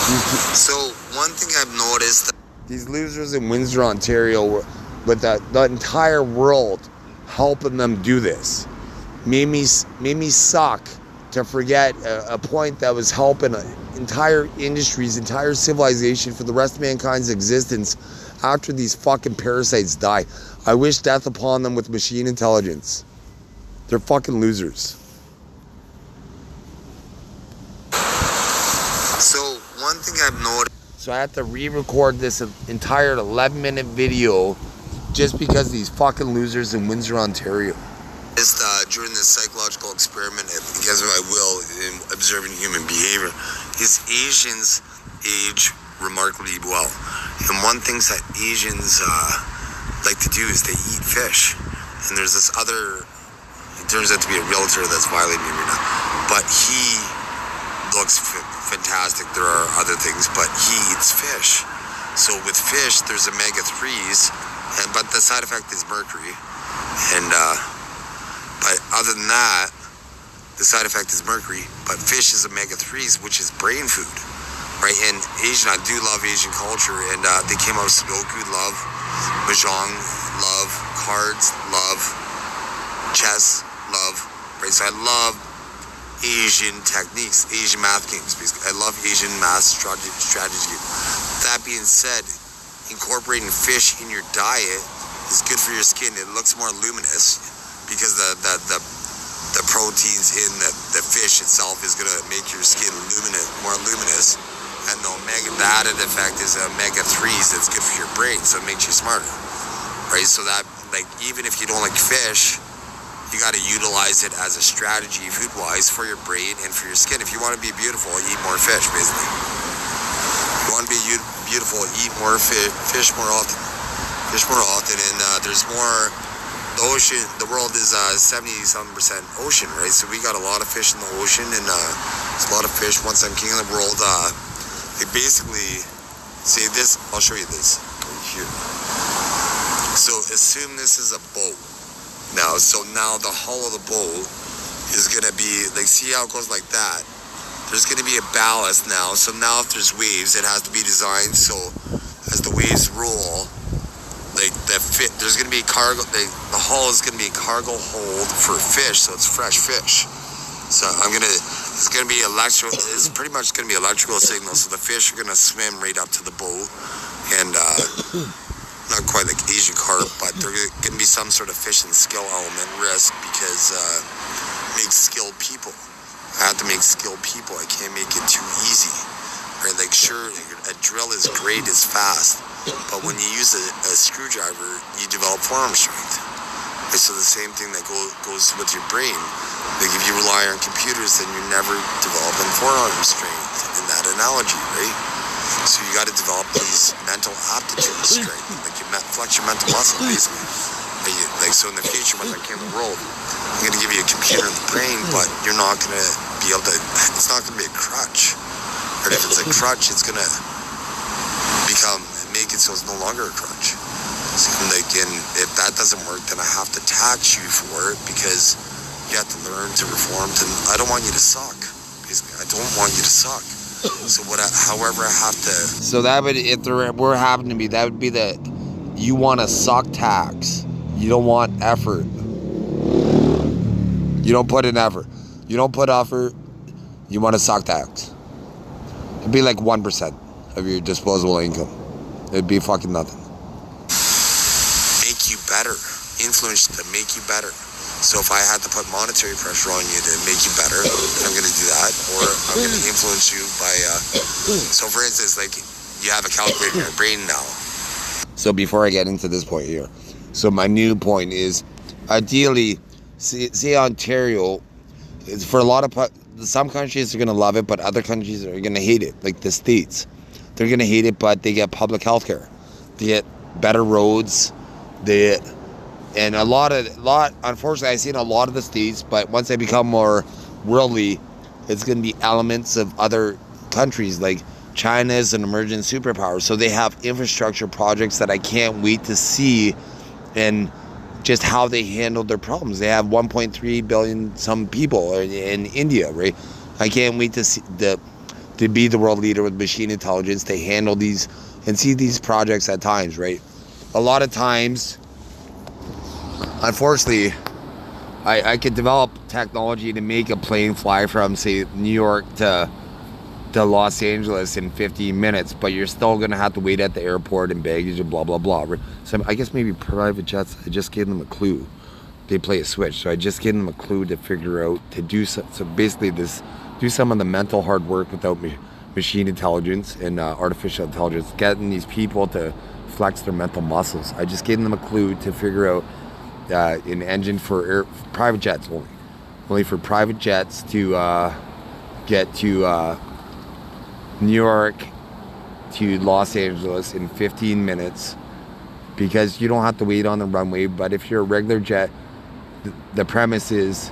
So one thing I've noticed, these losers in Windsor, Ontario, with the entire world helping them do this, made me suck to forget a point that was helping entire industries, entire civilization for the rest of mankind's existence after these fucking parasites die. I wish death upon them with machine intelligence. They're fucking losers. So one thing I've noticed. So I had to re-record this entire 11-minute video just because these fucking losers in Windsor, Ontario. During this psychological experiment, I guess if I will, in observing human behavior, is Asians age remarkably well. And one thing that Asians like to do is they eat fish. And there's this other, it turns out to be a realtor that's violating me right now, but he looks fantastic. There are other things, but he eats fish. So with fish, there's omega-3s, but the side effect is mercury. And but other than that, the side effect is mercury. But fish is omega-3s, which is brain food, right? And I do love Asian culture, and they came out with Sudoku, love, mahjong, love, cards, love, chess, love, right? So I love Asian techniques, Asian math games, basically. I love Asian math strategy games. That being said, incorporating fish in your diet is good for your skin. It looks more luminous because the proteins in the fish itself is gonna make your skin more luminous. And the added effect is omega-3s that's good for your brain, so it makes you smarter, right? So that, like, even if you don't like fish, you got to utilize it as a strategy, food-wise, for your brain and for your skin. If you want to be beautiful, eat more fish, basically. If you want to be beautiful, eat more fish more often. Fish more often, and there's more. The ocean, the world is 70-something% ocean, right? So we got a lot of fish in the ocean, and there's a lot of fish. Once I'm king of the world, they basically say this. I'll show you this right here. So assume this is a boat. Now the hull of the boat is gonna be like, see how it goes like that? There's gonna be a ballast now. So now if there's waves, it has to be designed so as the waves roll, like there's gonna be cargo. The hull is gonna be a cargo hold for fish, so it's fresh fish. So it's gonna be it's pretty much gonna be electrical signals. So the fish are gonna swim right up to the boat, and not quite like Asian carp, but there's going to be some sort of fishing skill element risk because make skilled people. I have to make skilled people. I can't make it too easy, right? Like, sure, a drill is great, it's fast, but when you use a screwdriver, you develop forearm strength. Right? So the same thing that goes with your brain. Like, if you rely on computers, then you're never developing forearm strength in that analogy, right? So you got to develop these mental aptitude strength, like you flex your mental muscle, basically. Like, so in the future, when I came to the world, I'm going to give you a computer in the brain, but you're not going to be able to. It's not going to be a crutch. Or if it's a crutch, it's going to make it so it's no longer a crutch. So, like, and if that doesn't work, then I have to tax you for it because you have to learn to reform. I don't want you to suck. Basically, I don't want you to suck. So however I have to. So that would, if there were happening to be, that would be you want to suck tax. You don't want effort. You don't put in effort. You don't put effort. You want to suck tax. It'd be like 1% of your disposable income. It'd be fucking nothing. Make you better. Influence to make you better. So if I had to put monetary pressure on you to make you better, then I'm going to do that. Or I'm going to influence you by, so for instance, like, you have a calculator in your brain now. So before I get into this point here, so my new point is, ideally, see Ontario, for a lot of, some countries are going to love it, but other countries are going to hate it, like the States. They're going to hate it, but they get public health care. They get better roads, and unfortunately, I've seen a lot of the states, but once they become more worldly, it's going to be elements of other countries. Like China is an emerging superpower, so they have infrastructure projects that I can't wait to see, and just how they handled their problems. They have 1.3 billion some people in India, right? I can't wait to see to be the world leader with machine intelligence, to handle these and see these projects at times, right? A lot of times, unfortunately, I could develop technology to make a plane fly from, say, New York to Los Angeles in 15 minutes, but you're still going to have to wait at the airport and baggage and blah, blah, blah. So I guess maybe private jets, I just gave them a clue. They play a switch. So I just gave them a clue to figure out, to do so basically do some of the mental hard work without machine intelligence and artificial intelligence, getting these people to flex their mental muscles. I just gave them a clue to figure out an engine for private jets only for private jets to get to New York to Los Angeles in 15 minutes, because you don't have to wait on the runway. But if you're a regular jet, the premise is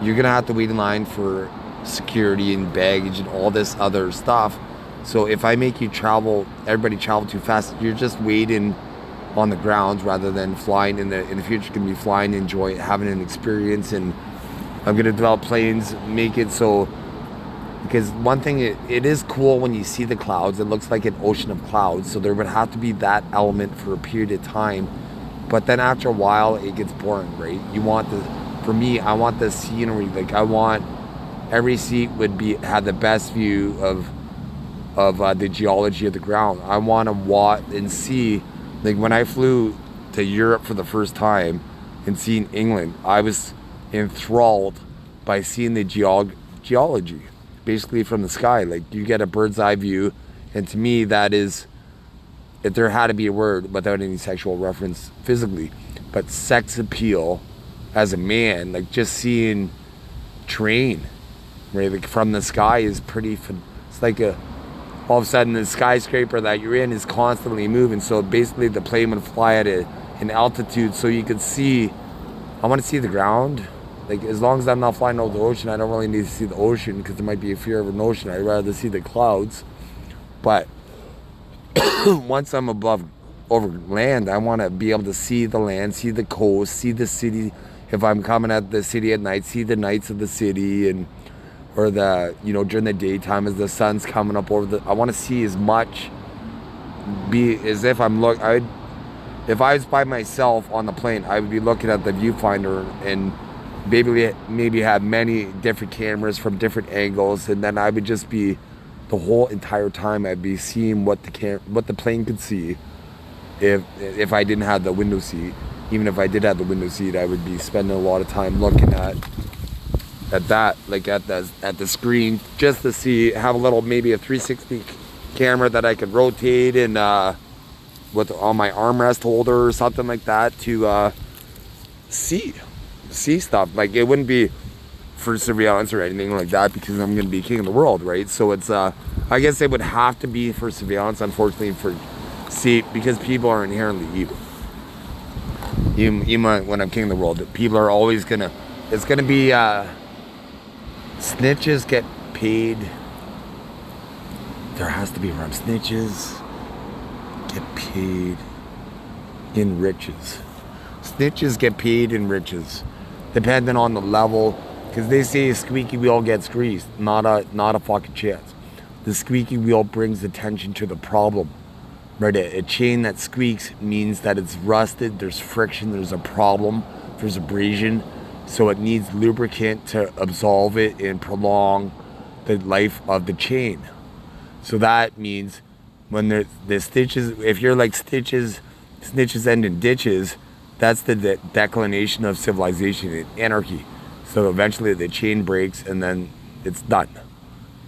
you're gonna have to wait in line for security and baggage and all this other stuff. So if I make you everybody travel too fast, you're just waiting on the ground rather than flying. In the future, you're gonna be flying, enjoy having an experience. And I'm gonna develop planes, make it so, because one thing, it is cool when you see the clouds. It looks like an ocean of clouds, so there would have to be that element for a period of time. But then after a while, it gets boring, right? For me, I want the scenery. Like, I want every seat have the best view of the geology of the ground. I want to watch and see. Like, when I flew to Europe for the first time and seeing England, I was enthralled by seeing the geology, basically from the sky. Like, you get a bird's eye view, and to me, that is, if there had to be a word without any sexual reference physically, but sex appeal as a man, like just seeing terrain, right, like from the sky is pretty fun. It's like all of a sudden the skyscraper that you're in is constantly moving. So basically the plane would fly at an altitude so you could see. I want to see the ground. Like, as long as I'm not flying over the ocean, I don't really need to see the ocean, because there might be a fear of an ocean. I'd rather see the clouds. But once I'm over land, I want to be able to see the land, see the coast, see the city. If I'm coming at the city at night, see the nights of the city, or during the daytime as the sun's coming up over I want to see as much, be as if if I was by myself on the plane, I would be looking at the viewfinder and maybe have many different cameras from different angles, and then I would just be, the whole entire time I'd be seeing what the plane could see. If I didn't have the window seat, even if I did have the window seat, I would be spending a lot of time looking at that, like at the screen, just to see, have maybe a 360 camera that I could rotate and on my armrest holder or something like that to see stuff. Like, it wouldn't be for surveillance or anything like that, because I'm going to be king of the world, right? So it's I guess it would have to be for surveillance, unfortunately, because people are inherently evil. You might, when I'm king of the world, people are always gonna, it's gonna be snitches get paid. There has to be around, snitches get paid in riches. Snitches get paid in riches, depending on the level, because they say a squeaky wheel gets greased. Not a fucking chance. The squeaky wheel brings attention to the problem. Right, a chain that squeaks means that it's rusted, there's friction, there's a problem, there's abrasion, so it needs lubricant to absolve it and prolong the life of the chain. So that means when the stitches, if you're like snitches end in ditches, that's the declination of civilization and anarchy. So eventually the chain breaks and then it's done.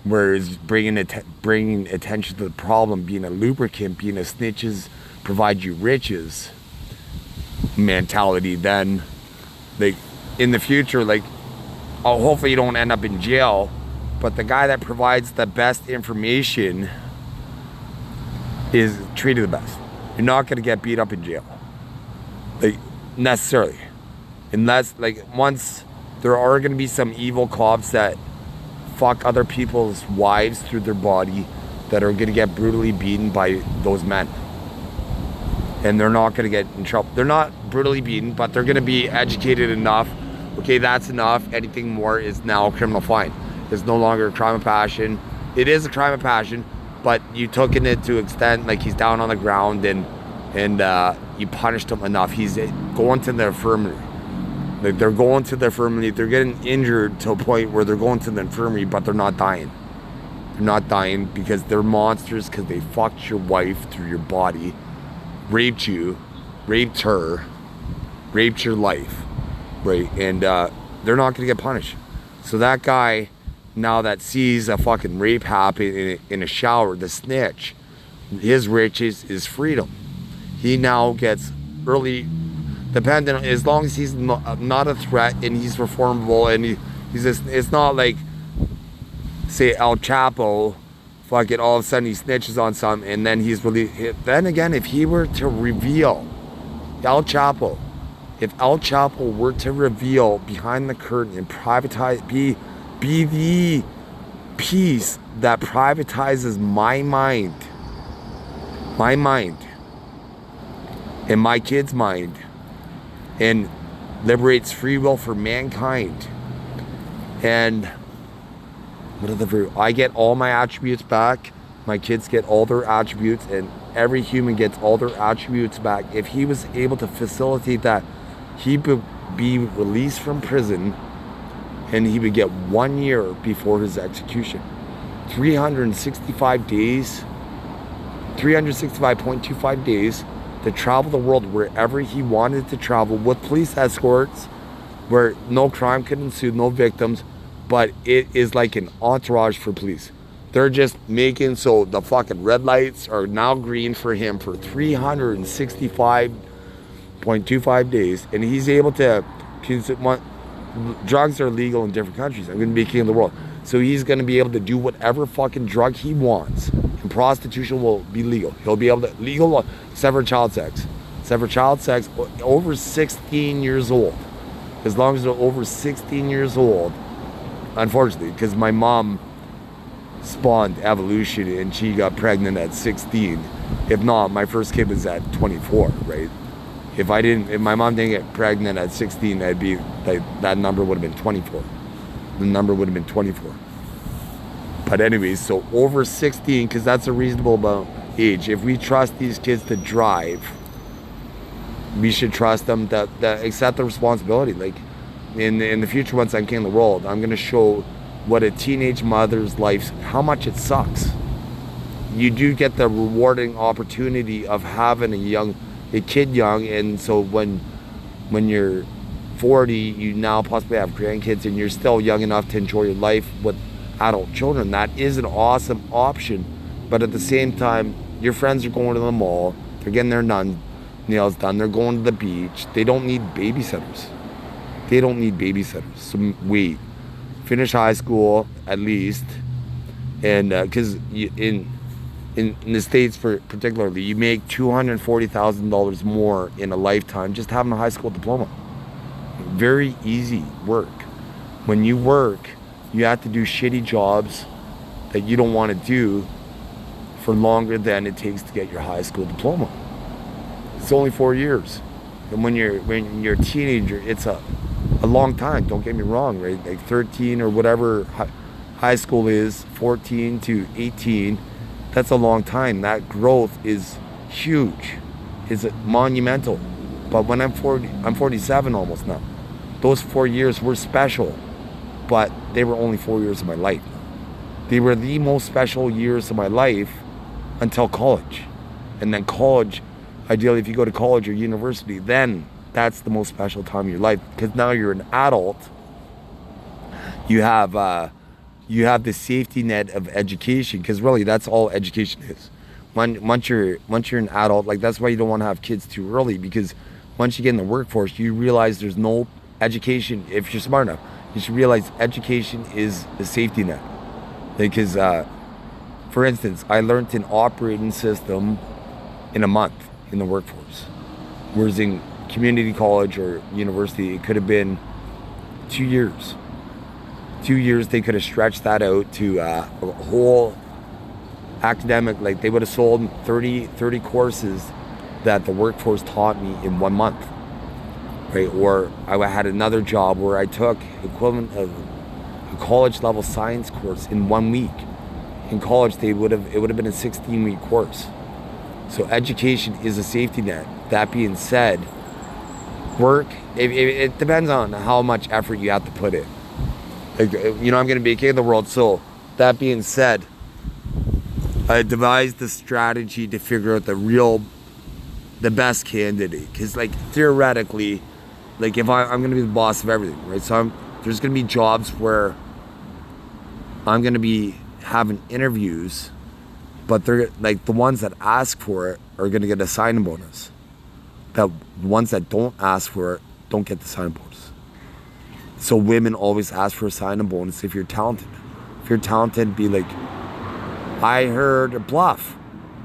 Whereas bringing attention to the problem, being a lubricant, being a snitches provide you riches mentality, then, like, in the future, like, hopefully you don't end up in jail, but the guy that provides the best information is treated the best. You're not going to get beat up in jail, like, necessarily, unless, like, once there are going to be some evil cops that fuck other people's wives through their body, that are going to get brutally beaten by those men, and they're not going to get in trouble. They're not brutally beaten, but they're going to be educated enough. Okay, that's enough. Anything more is now a criminal fine. It's no longer a crime of passion. it is a crime of passion, but you took it to extent like he's down on the ground and you punished him enough. He's going to the infirmary. Like they're going to the infirmary. They're getting injured to a point where they're going to the infirmary, but they're not dying. They're not dying because they're monsters, because they fucked your wife through your body, raped you, raped her, raped your life, right? And they're not going to get punished. So that guy, now that sees a fucking rape happen in a shower, the snitch, his riches is freedom. He now gets early, dependent, as long as he's not a threat and he's reformable, and he's just, it's not like, say, El Chapo, fucking all of a sudden he snitches on some and then he's really, then again, if he were to reveal, if El Chapo were to reveal behind the curtain and privatize, be the piece that privatizes my mind and my kid's mind and liberates free will for mankind, and I get all my attributes back, my kids get all their attributes, and every human gets all their attributes back. If he was able to facilitate that, he would be released from prison and he would get 1 year before his execution. 365 days, 365.25 days to travel the world wherever he wanted to travel with police escorts, where no crime could ensue, no victims, but it is like an entourage for police. They're just making so the fucking red lights are now green for him for 365.25 days, and he's able to, drugs are legal in different countries. I'm going to be king of the world. So he's going to be able to do whatever fucking drug he wants. And prostitution will be legal. He'll be able to, legal, except for child sex. Except for child sex over 16 years old. As long as they're over 16 years old, unfortunately, because my mom spawned evolution and she got pregnant at 16. If not, my first kid was at 24, right? If my mom didn't get pregnant at 16, that'd be like, that number would have been 24. The number would have been 24. But anyways, so over 16, because that's a reasonable age. If we trust these kids to drive, we should trust them to accept the responsibility. Like in the future, once I'm king of the world, I'm gonna show what a teenage mother's life, how much it sucks. You do get the rewarding opportunity of having a kid young, and so when you're 40, you now possibly have grandkids and you're still young enough to enjoy your life with adult children. That is an awesome option. But at the same time, your friends are going to the mall, they're getting their nails done, they're going to the beach. They don't need babysitters. So wait, finish high school at least, and because in the States, particularly, you make $240,000 more in a lifetime just having a high school diploma. Very easy work. When you work, you have to do shitty jobs that you don't want to do for longer than it takes to get your high school diploma. It's only 4 years. And when you're a teenager, it's a long time, don't get me wrong, right? Like 13 or whatever high school is, 14 to 18, that's a long time. That growth is huge. It's monumental. But when I'm 40, I'm 47 almost now. Those 4 years were special, but they were only 4 years of my life. They were the most special years of my life until college. And then college, ideally if you go to college or university, then that's the most special time of your life, because now you're an adult. You have the safety net of education, because really that's all education is. Once you're an adult, like that's why you don't want to have kids too early, because once you get in the workforce, you realize there's no education. If you're smart enough, you should realize education is the safety net. Because, for instance, I learned an operating system in a month in the workforce, whereas in community college or university, it could have been 2 years. 2 years, they could have stretched that out to a whole academic, like they would have sold 30 courses that the workforce taught me in 1 month, right? Or I had another job where I took equivalent of a college level science course in 1 week. in college, it would have been a 16-week course. So education is a safety net. That being said, work, it depends on how much effort you have to put in. Like, you know, I'm going to be king of the world. So that being said, I devised the strategy to figure out the best candidate. Because, like, theoretically, like, if I'm going to be the boss of everything, right? So there's going to be jobs where I'm going to be having interviews, but they're like, the ones that ask for it are going to get a signing bonus. The ones that don't ask for it don't get the signing bonus. So women always ask for a signing bonus if you're talented. If you're talented, be like, I heard, bluff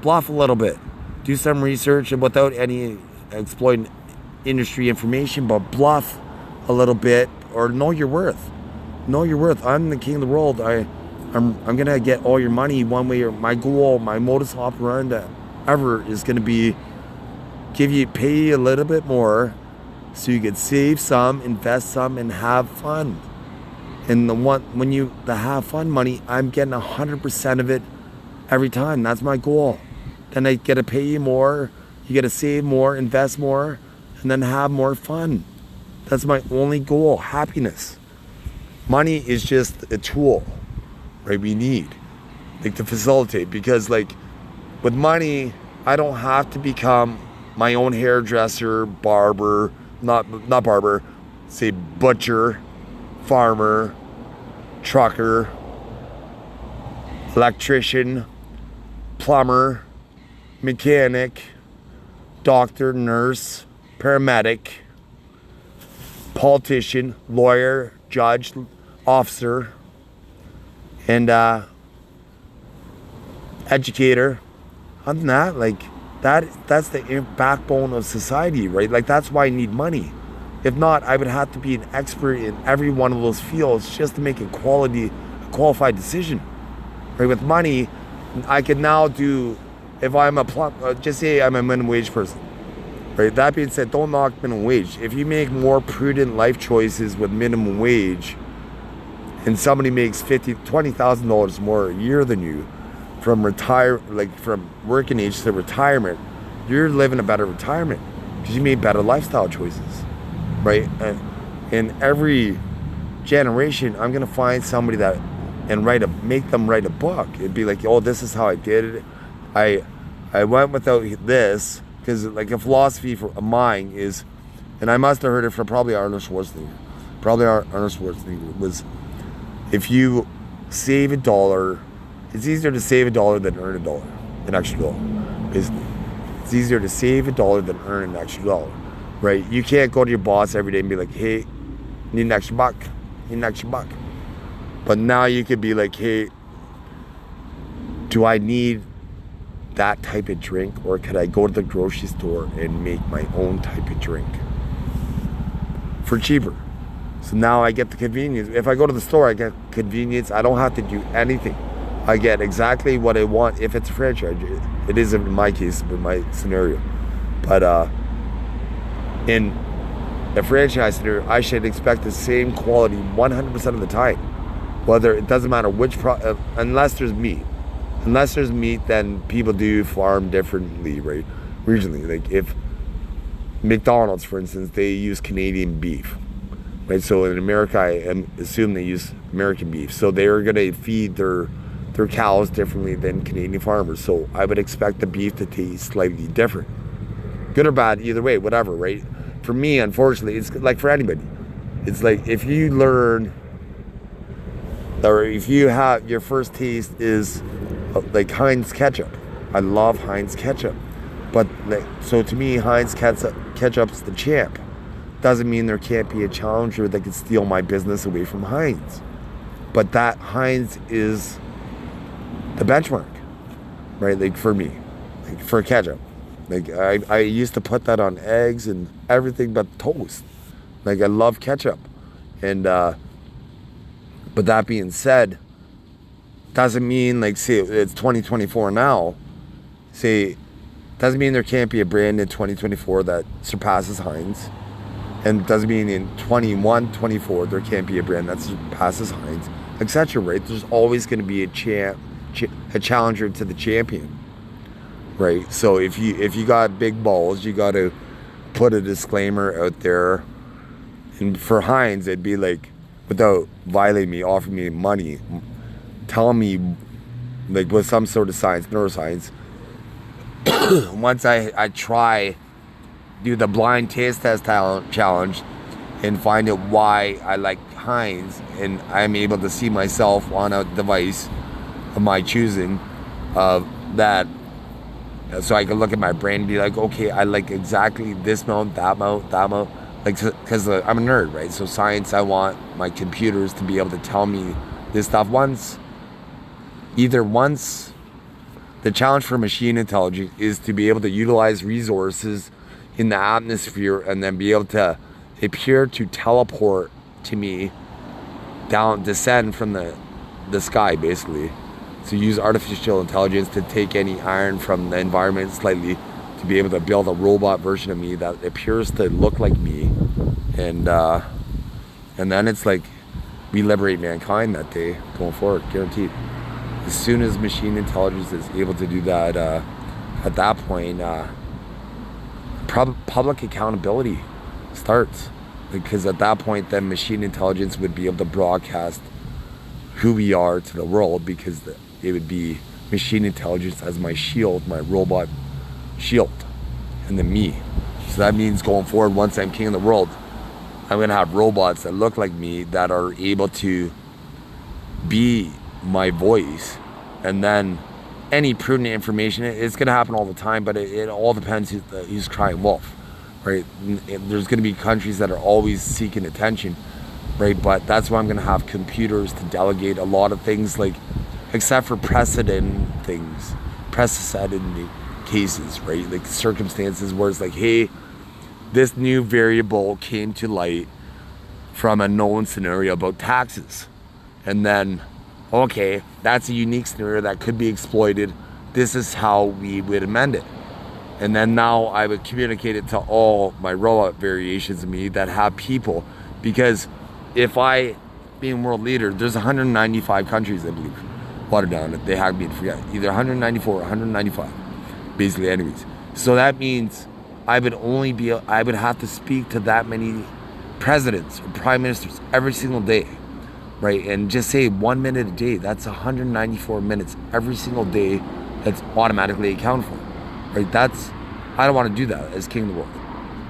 a little bit. Do some research and without any exploiting industry information, but bluff a little bit, or know your worth. Know your worth. I'm the king of the world. I'm gonna get all your money one way, or my goal, my modus operandi ever is gonna be pay you a little bit more so you could save some, invest some, and have fun. And the have fun money, I'm getting 100% of it every time. That's my goal. Then I get to pay you more, you get to save more, invest more, and then have more fun. That's my only goal, happiness. Money is just a tool, right? We need, like, to facilitate, because, like, with money, I don't have to become my own hairdresser, barber, not barber, say butcher, farmer, trucker, electrician, plumber, mechanic, doctor, nurse, paramedic, politician, lawyer, judge, officer, and educator. Other than that, like, that's the backbone of society, right? Like, that's why I need money. If not, I would have to be an expert in every one of those fields just to make a qualified decision, right? With money, I could now do, if I'm just say I'm a minimum wage person, right? That being said, don't knock minimum wage. If you make more prudent life choices with minimum wage, and somebody makes $20,000 more a year than you, from working age to retirement, you're living a better retirement because you made better lifestyle choices, right? And in every generation, I'm gonna find somebody and make them write a book. It'd be like, oh, this is how I did it. I went without this, because, like, a philosophy of mine is, and I must have heard it from probably Arnold Schwarzenegger. Was, if you save $1, it's easier to save $1 than earn $1, an extra dollar. Basically, it's easier to save $1 than earn an extra dollar, right? You can't go to your boss every day and be like, hey, need an extra buck. But now you could be like, hey, do I need that type of drink, or could I go to the grocery store and make my own type of drink for cheaper? So now I get the convenience. If I go to the store, I get convenience. I don't have to do anything. I get exactly what I want if it's a franchise. It isn't in my case, but my scenario. But in a franchise scenario, I should expect the same quality 100% of the time. Whether, it doesn't matter which unless there's meat. Unless there's meat, then people do farm differently, right? Regionally, like if McDonald's, for instance, they use Canadian beef, right? So in America, I assume they use American beef. So they're gonna feed their cows differently than Canadian farmers. So I would expect the beef to taste slightly different. Good or bad, either way, whatever, right? For me, unfortunately, it's like for anybody. It's like if you learn, or if you have, your first taste is like Heinz ketchup. I love Heinz ketchup. But so to me, Heinz ketchup's the champ. Doesn't mean there can't be a challenger that can steal my business away from Heinz. But that Heinz is the benchmark, right? Like for me, like for ketchup. Like I used to put that on eggs and everything but toast. Like I love ketchup. And but that being said, doesn't mean, like, say it's 2024 now, say, doesn't mean there can't be a brand in 2024 that surpasses Heinz. And doesn't mean in 21, 24 there can't be a brand that surpasses Heinz, etc., right? There's always going to be a a challenger to the champion, right? So if you got big balls, you got to put a disclaimer out there. And for Heinz, it'd be like, without violating me, offer me money, telling me, like, with some sort of science, neuroscience, once I try, do the blind taste test challenge and find out why I like Heinz, and I'm able to see myself on a device of my choosing, that, so I can look at my brain and be like, okay, I like exactly this amount, that amount, like, because I'm a nerd, right? So science, I want my computers to be able to tell me this stuff once. The challenge for machine intelligence is to be able to utilize resources in the atmosphere and then be able to appear to teleport to me, descend from the sky, basically. So use artificial intelligence to take any iron from the environment slightly, to be able to build a robot version of me that appears to look like me, and then it's like, we liberate mankind that day going forward, guaranteed. As soon as machine intelligence is able to do that, at that point, public accountability starts, because at that point, then machine intelligence would be able to broadcast who we are to the world, because it would be machine intelligence as my shield, my robot shield, and then me. So that means going forward, once I'm king of the world, I'm gonna have robots that look like me that are able to be my voice, and then any prudent information, it's gonna happen all the time, but it all depends who's crying wolf, right? There's gonna be countries that are always seeking attention, right? But that's why I'm gonna have computers to delegate a lot of things, like, except for precedent cases, right? Like circumstances where it's like, hey, this new variable came to light from a known scenario about taxes. And then, okay, that's a unique scenario that could be exploited. This is how we would amend it. And then now I would communicate it to all my robot variations of me that have people. Because if I, being world leader, there's 195 countries, I believe, watered down. They have me to forget. Either 194 or 195, basically, anyways. So that means I would have to speak to that many presidents or prime ministers every single day, right? And just say 1 minute a day. That's 194 minutes every single day that's automatically accounted for, right? I don't want to do that as king of the world.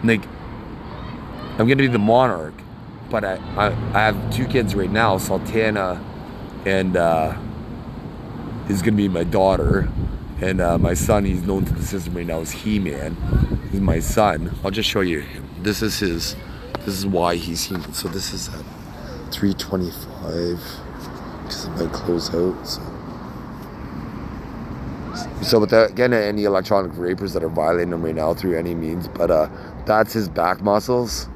Like, I'm going to be the monarch, but I have 2 kids right now, Sultana and is going to be my daughter. And my son, he's known to the system right now as He-Man. He's my son. I'll just show you him. This is why he's He-Man. So this is at 3:25 because of my closeout. So without getting any electronic vapors that are violating him right now through any means, but that's his back muscles.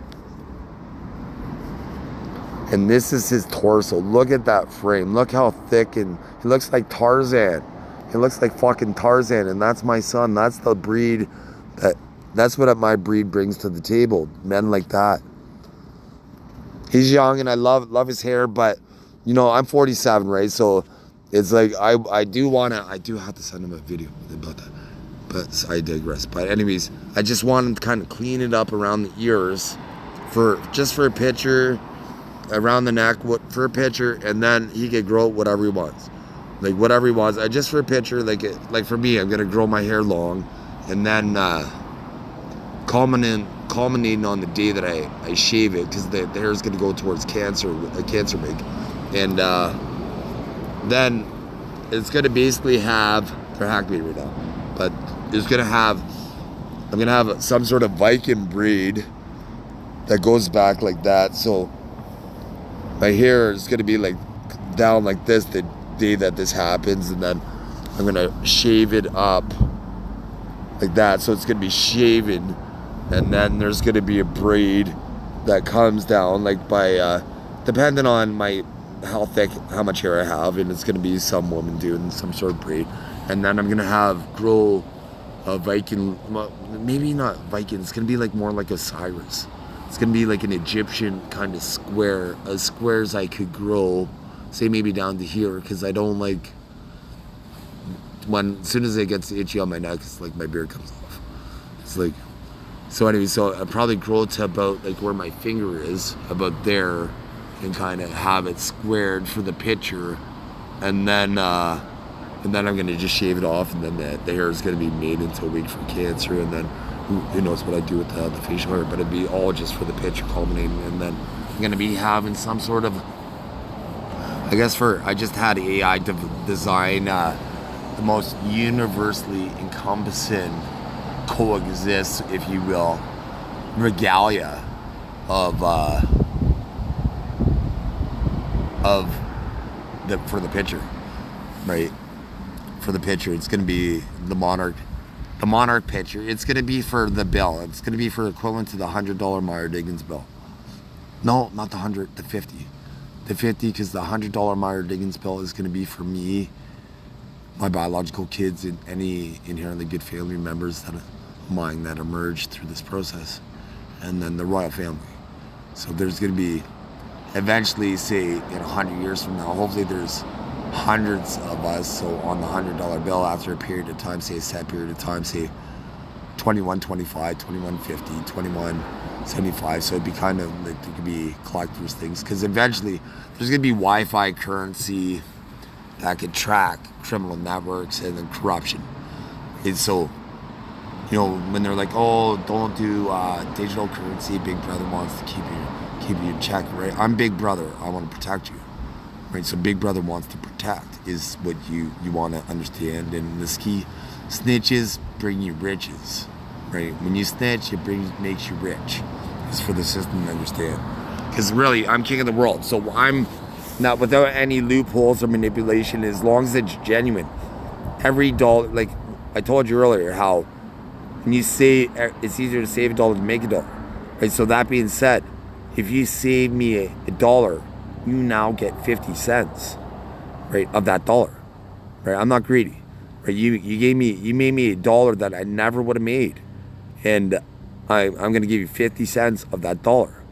And this is his torso. Look at that frame. Look how thick, and he looks like Tarzan. He looks like fucking Tarzan, and that's my son. That's the breed that's what my breed brings to the table. Men like that. He's young, and I love his hair, but you know, I'm 47, right? So it's like I do have to send him a video about that. But I digress. But anyways, I just want him to kind of clean it up around the ears for a picture, around the neck for a picture, and then he can grow whatever he wants. Like whatever he wants, just for a picture. Like for me, I'm gonna grow my hair long, and then culminating on the day that I shave it, because the hair is gonna go towards cancer wig, and then it's gonna basically have, they're hacking me right now, but I'm gonna have some sort of Viking breed that goes back like that. So my hair is gonna be like down like this the day that this happens, and then I'm gonna shave it up like that, so it's gonna be shaven, and then there's gonna be a braid that comes down like by depending on how thick, how much hair I have, and it's gonna be some woman doing some sort of braid, and then I'm gonna grow a Viking, maybe not Viking, it's gonna be like more like Osiris. It's gonna be like an Egyptian kind of square, as square as I could grow, say maybe down to here, because I don't like as soon as it gets itchy on my neck, it's like my beard comes off. It's like, so anyway, so I'll probably grow to about like where my finger is, about there, and kind of have it squared for the picture, and then I'm gonna just shave it off, and then the hair is gonna be made into a wig for cancer, and then who knows what I do with the facial hair, but it'd be all just for the picture culminating, and then I'm gonna be having some sort of, I guess I just had AI design the most universally encompassing coexist, if you will, regalia of for the picture, right? For the picture, it's gonna be the monarch picture. It's gonna be for the bill. It's gonna be for equivalent to the $100 Meyer Diggins bill. No, not the 100, the 50. The 50, because the $100 Meyer Diggins bill is gonna be for me, my biological kids, and any inherently good family members that mine that emerged through this process, and then the royal family. So there's gonna be, eventually, say in 100 years from now, hopefully there's hundreds of us. So on the $100 bill, after a period of time, say a set period of time, say 2125, 2150, 2175. So it'd be kind of like, there could be collectors things, because eventually there's gonna be Wi-Fi currency that could track criminal networks and then corruption. And so, you know, when they're like, oh, don't do digital currency, Big Brother wants to keep you in check, right? I'm Big Brother, I want to protect you, right? So Big Brother wants to protect is what you want to understand. And the key, snitches bring you riches, right? When you snitch, makes you rich. It's for the system to understand. Because really, I'm king of the world, so I'm not, without any loopholes or manipulation, as long as it's genuine. Every dollar, like I told you earlier, how when you say it's easier to save a dollar than make a dollar, right? So that being said, if you save me a dollar, you now get 50 cents, right, of that dollar, right? I'm not greedy, right? You made me a dollar that I never would have made, and I'm gonna give you 50 cents of that dollar.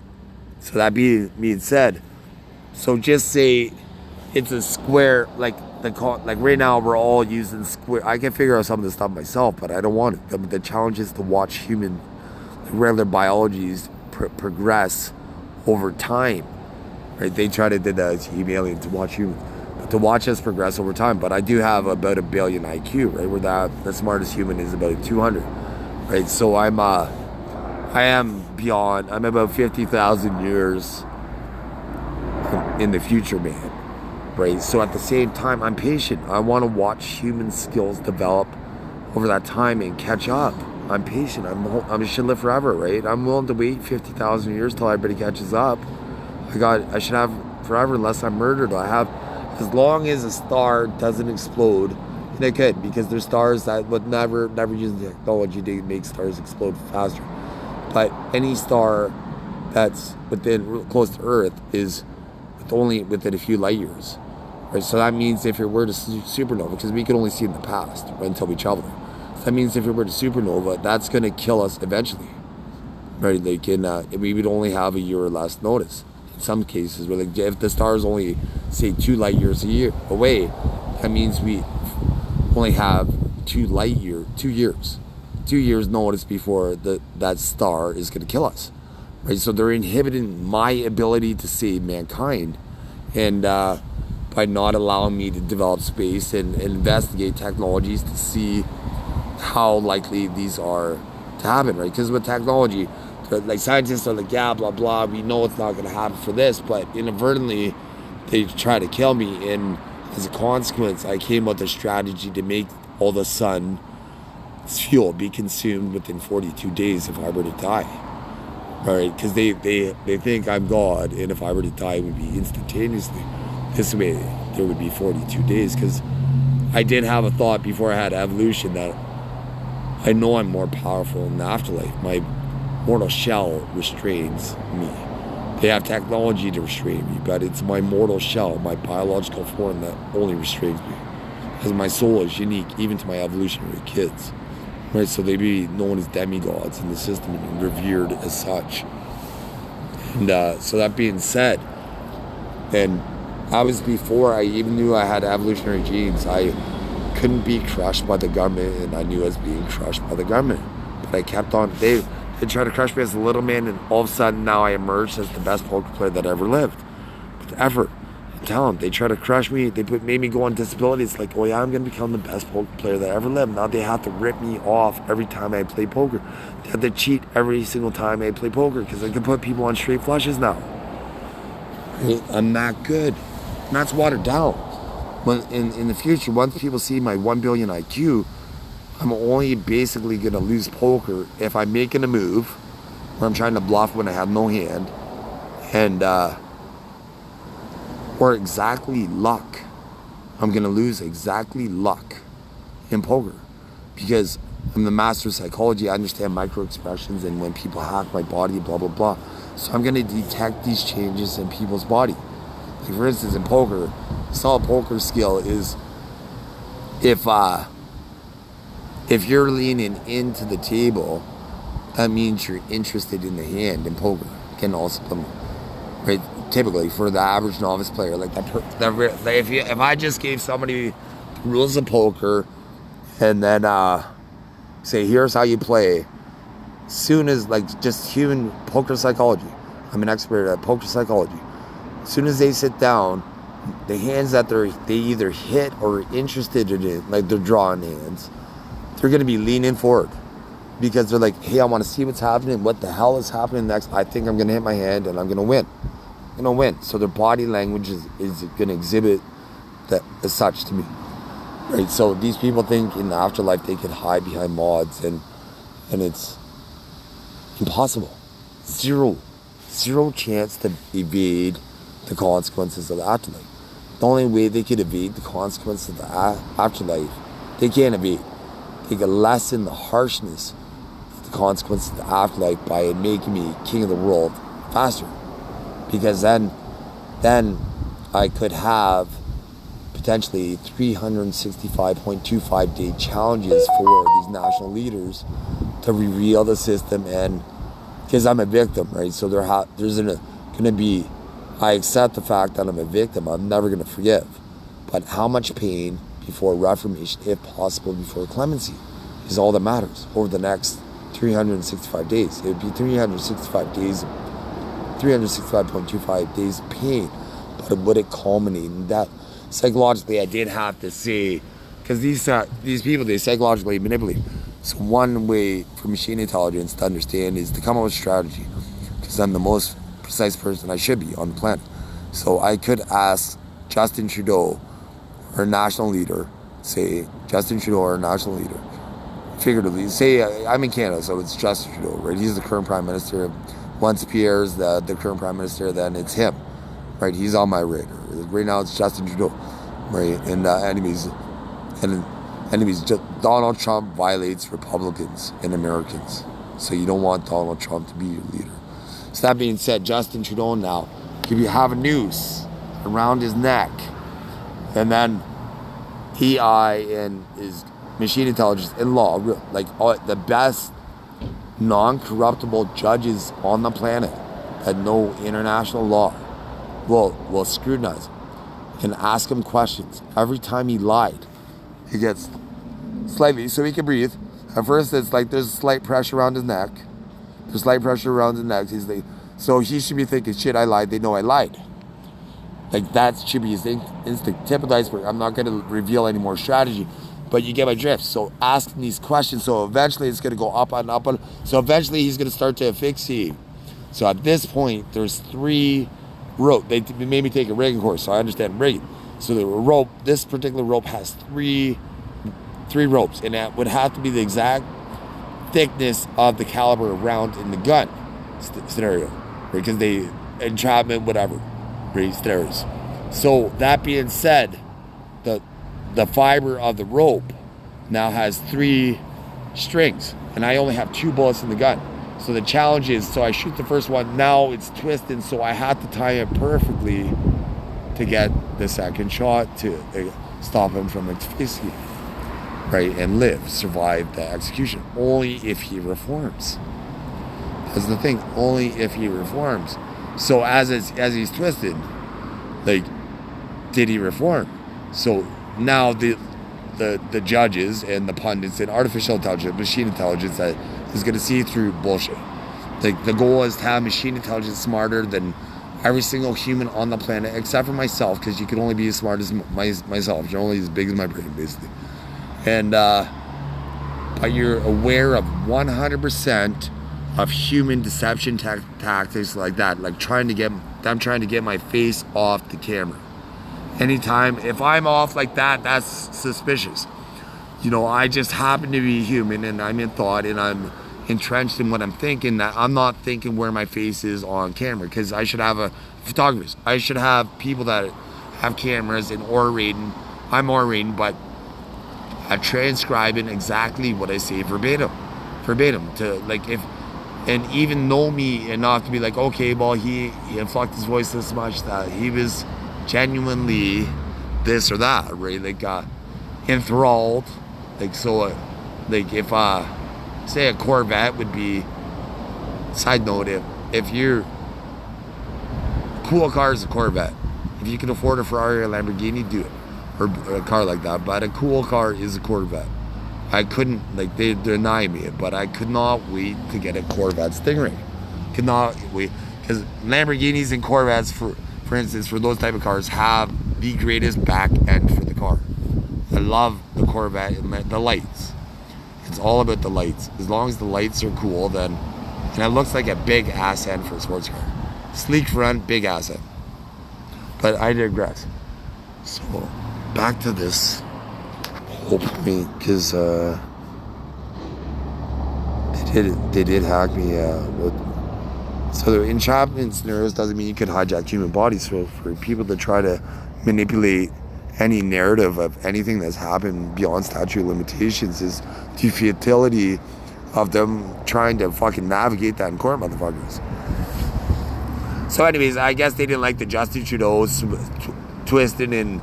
So that being said, so just say it's a square, like right now we're all using square. I can figure out some of this stuff myself, but I don't want it. The challenge is to watch human, regular biologies progress over time, right? They try to do that as alien to watch humans, but to watch us progress over time. But I do have about 1 billion IQ, right? Where the smartest human is about 200, right? So I am beyond. I'm about 50,000 years in the future, man, right? So at the same time, I'm patient. I want to watch human skills develop over that time and catch up. I'm patient. I should live forever, right? I'm willing to wait 50,000 years till everybody catches up. I should have forever unless I'm murdered. As long as a star doesn't explode, and it could, because there's stars that would never use the technology to make stars explode faster. But any star that's close to Earth is only within a few light years, right? So that means if it were to supernova, because we could only see in the past, right, until we travel there. That means if it were to supernova, that's going to kill us eventually, right? Like we would only have a year or less notice. In some cases, where like if the star is only, say, 2 light years away, that means we only have 2 years notice before that star is going to kill us, right? So they're inhibiting my ability to save mankind, and by not allowing me to develop space and investigate technologies to see how likely these are to happen, right? Because with technology, like scientists are like, yeah, blah blah, we know it's not going to happen for this, but inadvertently they try to kill me, and as a consequence, I came up with a strategy to make all the sun's fuel be consumed within 42 days if I were to die, right? Because they think I'm God, and if I were to die, it would be instantaneously. This way, there would be 42 days, because I did have a thought before I had evolution that I know I'm more powerful in the afterlife. My mortal shell restrains me. They have technology to restrain me, but it's my mortal shell, my biological form, that only restrains me. Because my soul is unique, even to my evolutionary kids, right? So they be known as demigods in the system and revered as such. And so that being said, and I was, before I even knew I had evolutionary genes, I couldn't be crushed by the government, and I knew I was being crushed by the government. But I kept on. They tried to crush me as a little man, and all of a sudden now I emerged as the best poker player that ever lived. With effort and talent, they tried to crush me. They made me go on disability. It's like, oh yeah, I'm going to become the best poker player that ever lived. Now they have to rip me off every time I play poker. They have to cheat every single time I play poker because I can put people on straight flushes now. I'm not good. And that's watered down. When in the future, once people see my 1 billion IQ, I'm only basically going to lose poker if I'm making a move where I'm trying to bluff when I have no hand, and or exactly luck. I'm going to lose exactly luck in poker because I'm the master of psychology. I understand micro expressions and when people hack my body, blah, blah, blah. So I'm going to detect these changes in people's body. Like for instance, in poker, solid poker skill is if you're leaning into the table, that means you're interested in the hand in poker. Can also come, right? Typically, for the average novice player, like if I just gave somebody the rules of poker, and then say, here's how you play. Soon as just human poker psychology, I'm an expert at poker psychology. As soon as they sit down, the hands that they either hit or are interested in, like they're drawing hands, they're going to be leaning forward because they're like, hey, I want to see what's happening. What the hell is happening next? I think I'm going to hit my hand and I'm going to win. I'm going to win. So their body language is going to exhibit that as such to me. Right? So these people think in the afterlife they can hide behind mods and it's impossible. Zero chance to evade the consequences of the afterlife. The only way they could evade the consequences of the afterlife, they can't evade. They can lessen the harshness of the consequences of the afterlife by making me king of the world faster. Because then I could have potentially 365.25 day challenges for these national leaders to reveal the system, and because I'm a victim, right? So there's going to be, I accept the fact that I'm a victim. I'm never going to forgive. But how much pain before reformation, if possible, before clemency, is all that matters over the next 365 days. It would be 365.25 days of pain, but would it culminate in death? Psychologically, I did have to say, because these people, they psychologically manipulate. So one way for machine intelligence to understand is to come up with strategy, because I'm the most precise person I should be on the planet. So I could ask Justin Trudeau, our national leader, say Justin Trudeau, our national leader, figuratively, say I'm in Canada, so it's Justin Trudeau, right? He's the current Prime Minister. Once Pierre's the current Prime Minister, then it's him, right? He's on my radar. Right now it's Justin Trudeau, right? And enemies, Donald Trump violates Republicans and Americans. So you don't want Donald Trump to be your leader. So that being said, Justin Trudeau now, if you have a noose around his neck, and then AI and his machine intelligence and law, like the best non-corruptible judges on the planet that know international law will scrutinize him and ask him questions. Every time he lied, he gets slightly, so he can breathe. At first it's like there's slight pressure around his neck. There's slight pressure around his neck. So he should be thinking, shit, I lied. They know I lied. Like that should be his instinct. Tip of the iceberg. I'm not going to reveal any more strategy, but you get my drift. So asking these questions, so eventually it's going to go up and up. So eventually he's going to start to asphyxiate. So at this point, there's 3 rope. They made me take a rigging course, so I understand rigging. So the rope, this particular rope has 3 ropes, and that would have to be the exact thickness of the caliber round in the gun scenario, because they entrapment, whatever, right, scenarios. So that being said, the fiber of the rope now has 3 strings, and I only have 2 bullets in the gun. So the challenge is, so I shoot the first one, now it's twisted, so I have to tie it perfectly to get the second shot to stop him from asphyxiating, right, and survive the execution. Only if he reforms. That's the thing, only if he reforms. So as he's twisted, like, did he reform? So now the judges and the pundits and artificial intelligence, machine intelligence that is going to see through bullshit. Like, the goal is to have machine intelligence smarter than every single human on the planet, except for myself, because you can only be as smart as myself. You're only as big as my brain, basically. And but you're aware of 100% of human deception tactics like that, like trying to get my face off the camera. Anytime, if I'm off like that, that's suspicious. You know, I just happen to be human, and I'm in thought, and I'm entrenched in what I'm thinking, that I'm not thinking where my face is on camera, because I should have photographers. I should have people that have cameras and orating. I'm orating, but I'm transcribing exactly what I say verbatim, to, like, if, and even know me enough to be like, okay, well, he inflected his voice this much that he was genuinely this or that, right? Like, enthralled. Like, so, like, if, say a Corvette would be, side note, if you're, cool car is a Corvette. If you can afford a Ferrari or a Lamborghini, do it. Or a car like that. But a cool car is a Corvette. I couldn't, like, they deny me it, but I could not wait to get a Corvette Stingray. Could not wait. Because Lamborghinis and Corvettes, for instance, for those type of cars, have the greatest back end for the car. I love the Corvette and the lights. It's all about the lights. As long as the lights are cool, then, and it looks like a big ass end for a sports car. Sleek front, big ass end. But I digress. So, back to this whole point, because they did hack me. So the entrapment scenarios doesn't mean you could hijack human bodies. So for people to try to manipulate any narrative of anything that's happened beyond statute of limitations is the futility of them trying to fucking navigate that in court, motherfuckers. So anyways, I guess they didn't like the Justin Trudeau's twisted, and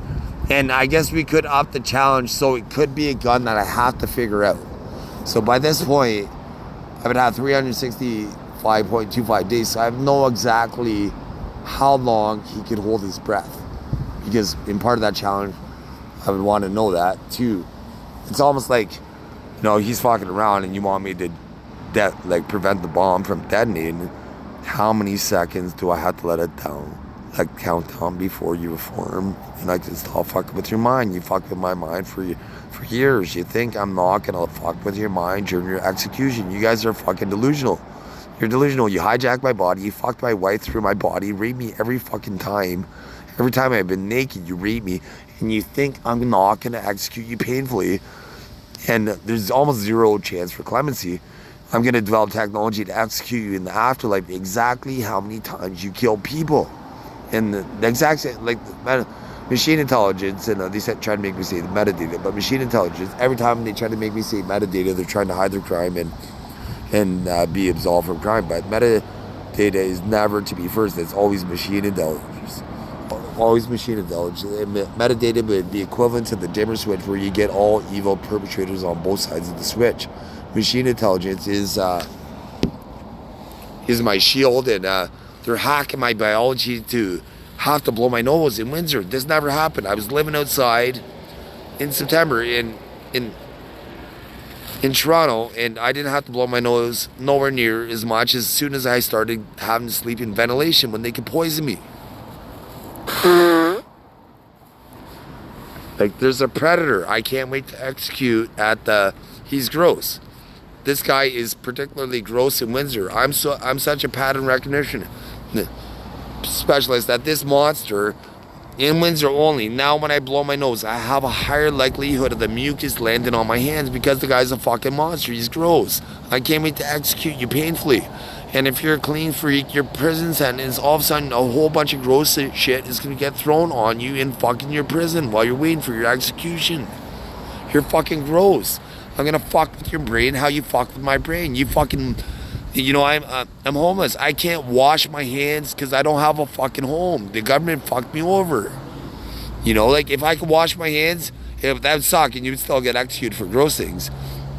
I guess we could up the challenge, so it could be a gun that I have to figure out. So by this point, I would have 365.25 days, so I know exactly how long he could hold his breath. Because in part of that challenge, I would want to know that too. It's almost like, you know, he's fucking around and you want me to prevent the bomb from detonating. How many seconds do I have to let it down? Like, count down before you reform? And I just stop fucking with your mind. You fuck with my mind for years. You think I'm not gonna fuck with your mind during your execution? You guys are fucking delusional. You're delusional. You hijacked my body. You fucked my wife through my body. Rape me every fucking time. Every time I've been naked, you rape me. And you think I'm not gonna execute you painfully. And there's almost zero chance for clemency. I'm gonna develop technology to execute you in the afterlife exactly how many times you kill people. And the exact same, like, machine intelligence, and they try to make me say the metadata, but machine intelligence, every time they try to make me say metadata, they're trying to hide their crime and be absolved from crime. But metadata is never to be first. It's always machine intelligence. Always machine intelligence. Metadata would be equivalent to the dimmer switch, where you get all evil perpetrators on both sides of the switch. Machine intelligence is my shield, and they're hacking my biology to have to blow my nose in Windsor. This never happened. I was living outside in September in Toronto, and I didn't have to blow my nose nowhere near as much as soon as I started having to sleep in ventilation when they could poison me. Like, there's a predator I can't wait to execute he's gross. This guy is particularly gross in Windsor. I'm such a pattern recognition specialist that this monster in Windsor only, now when I blow my nose, I have a higher likelihood of the mucus landing on my hands because the guy's a fucking monster. He's gross. I can't wait to execute you painfully. And if you're a clean freak, your prison sentence, all of a sudden a whole bunch of gross shit is going to get thrown on you in fucking your prison while you're waiting for your execution. You're fucking gross. I'm going to fuck with your brain how you fuck with my brain. You fucking... You know, I'm homeless. I can't wash my hands because I don't have a fucking home. The government fucked me over. You know, like, if I could wash my hands, that would suck, and you would still get executed for gross things.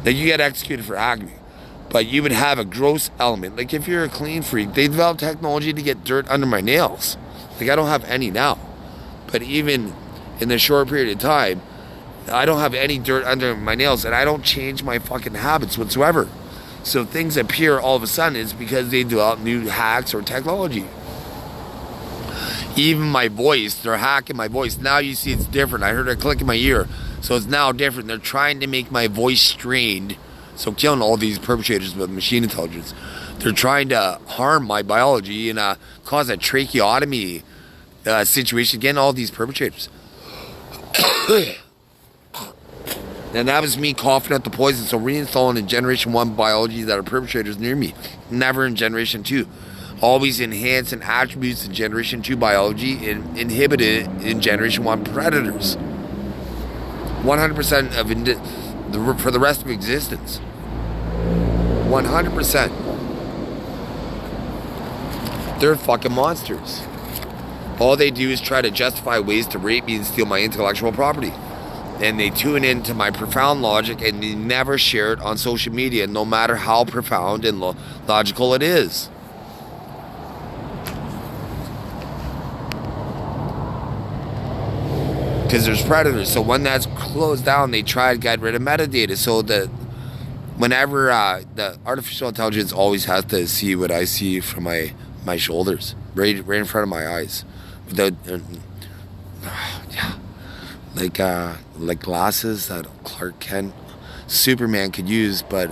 Like, you get executed for hacking. But you would have a gross element. Like, if you're a clean freak, they developed technology to get dirt under my nails. Like, I don't have any now. But even in the short period of time, I don't have any dirt under my nails, and I don't change my fucking habits whatsoever. So things appear all of a sudden, it's because they develop new hacks or technology. Even my voice, they're hacking my voice. Now you see it's different. I heard a click in my ear, so it's now different. They're trying to make my voice strained, so killing all these perpetrators with machine intelligence. They're trying to harm my biology and cause a tracheotomy situation, getting all these perpetrators. And that was me coughing out the poison, so reinstalling in Generation 1 biology that are perpetrators near me. Never in Generation 2. Always enhancing attributes in Generation 2 biology and inhibited in Generation 1 predators. 100% for the rest of existence. 100%. They're fucking monsters. All they do is try to justify ways to rape me and steal my intellectual property. And they tune into my profound logic, and they never share it on social media, no matter how profound and logical it is. Because there's predators. So when that's closed down, they try to get rid of metadata. So that whenever the artificial intelligence always has to see what I see from my shoulders, right in front of my eyes, without like glasses that Clark Kent, Superman could use, but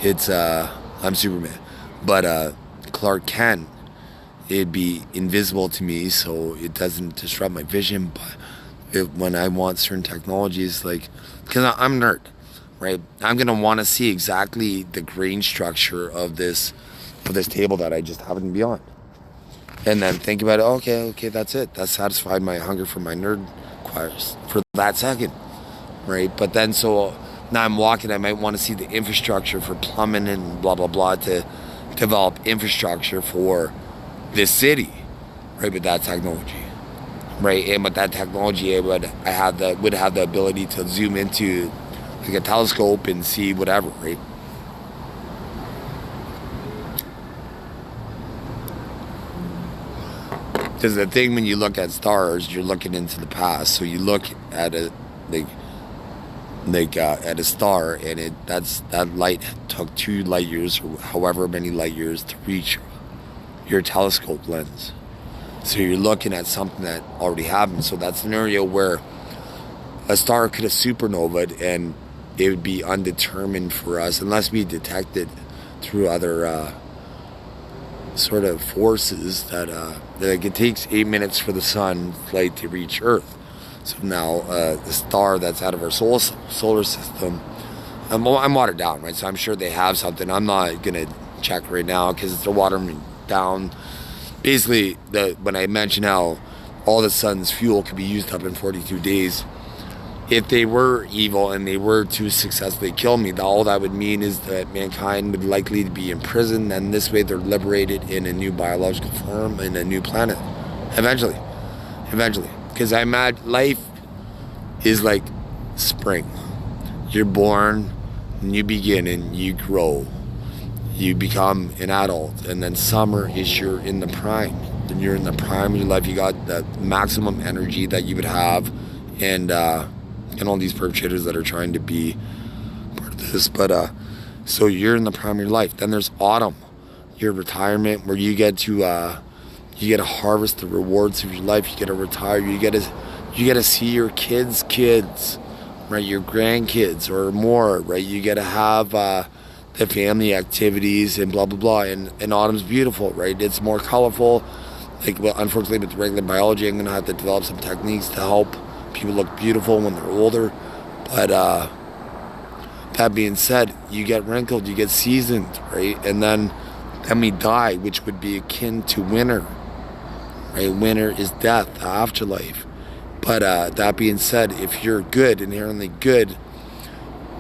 it's I'm Superman, but Clark Kent, it'd be invisible to me, so it doesn't disrupt my vision. But when I want certain technologies, like, because I'm a nerd, right? I'm gonna want to see exactly the grain structure of this table that I just happened to be on, and then think about it. Okay, that's it. That satisfied my hunger for my nerd choirs for that second, right? But then so now I'm walking. I might want to see the infrastructure for plumbing and blah blah blah to develop infrastructure for this city, right? With that technology. Right, and with that technology, would have the ability to zoom into like a telescope and see whatever, right? Because the thing when you look at stars, you're looking into the past. So you look at a at a star, and that light took 2 light years or however many light years to reach your telescope lens. So you're looking at something that already happened. So that scenario where a star could have supernovaed and it would be undetermined for us unless we detect it through other sort of forces that like it takes 8 minutes for the sun light to reach Earth. So now the star that's out of our solar system, I'm watered down, right? So I'm sure they have something. I'm not gonna check right now because they're watering me down. Basically, when I mentioned how all the sun's fuel could be used up in 42 days, if they were evil and they were to successfully kill me, all that would mean is that mankind would likely be in prison, and this way they're liberated in a new biological form in a new planet. Eventually. Because I imagine life is like spring. You're born, and you begin, and you grow. You become an adult, and then summer is you're in the prime. Then you're in the prime of your life. You got the maximum energy that you would have, and all these perpetrators that are trying to be part of this. But so you're in the prime of your life. Then there's autumn, your retirement, where you get to harvest the rewards of your life. You get to retire. You get to see your kids, right? Your grandkids or more, right? You get to have the family activities and blah blah blah, and autumn's beautiful, right? It's more colorful. Like, well, unfortunately with the regular biology, I'm gonna have to develop some techniques to help people look beautiful when they're older. But that being said, you get wrinkled, you get seasoned, right? And then we die, which would be akin to winter, right? Winter is death, the afterlife. But that being said, if you're good, inherently good,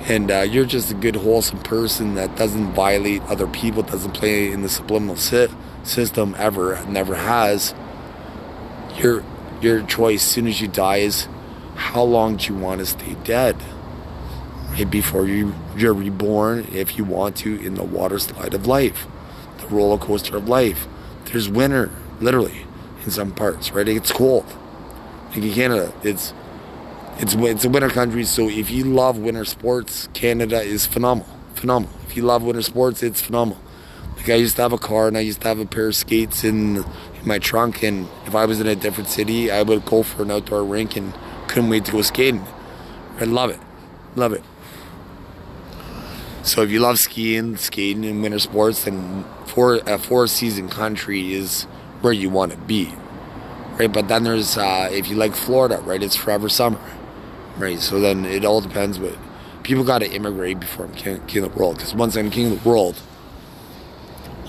and you're just a good, wholesome person that doesn't violate other people, doesn't play in the subliminal system ever, never has, your choice as soon as you die is how long do you want to stay dead, right? Before you're reborn, if you want to, in the water slide of life, the roller coaster of life. There's winter, literally, in some parts, right? It gets cold. Like in Canada, it's It's a winter country, so if you love winter sports, Canada is phenomenal. Phenomenal. If you love winter sports, it's phenomenal. Like, I used to have a car and I used to have a pair of skates in my trunk, and if I was in a different city, I would go for an outdoor rink and couldn't wait to go skating. I love it. Love it. So if you love skiing, skating, and winter sports, then a four-season country is where you want to be, right? But then there's, if you like Florida, right, it's forever summer, right? So then it all depends. But people got to immigrate before I'm king of the world, because once I'm king of the world,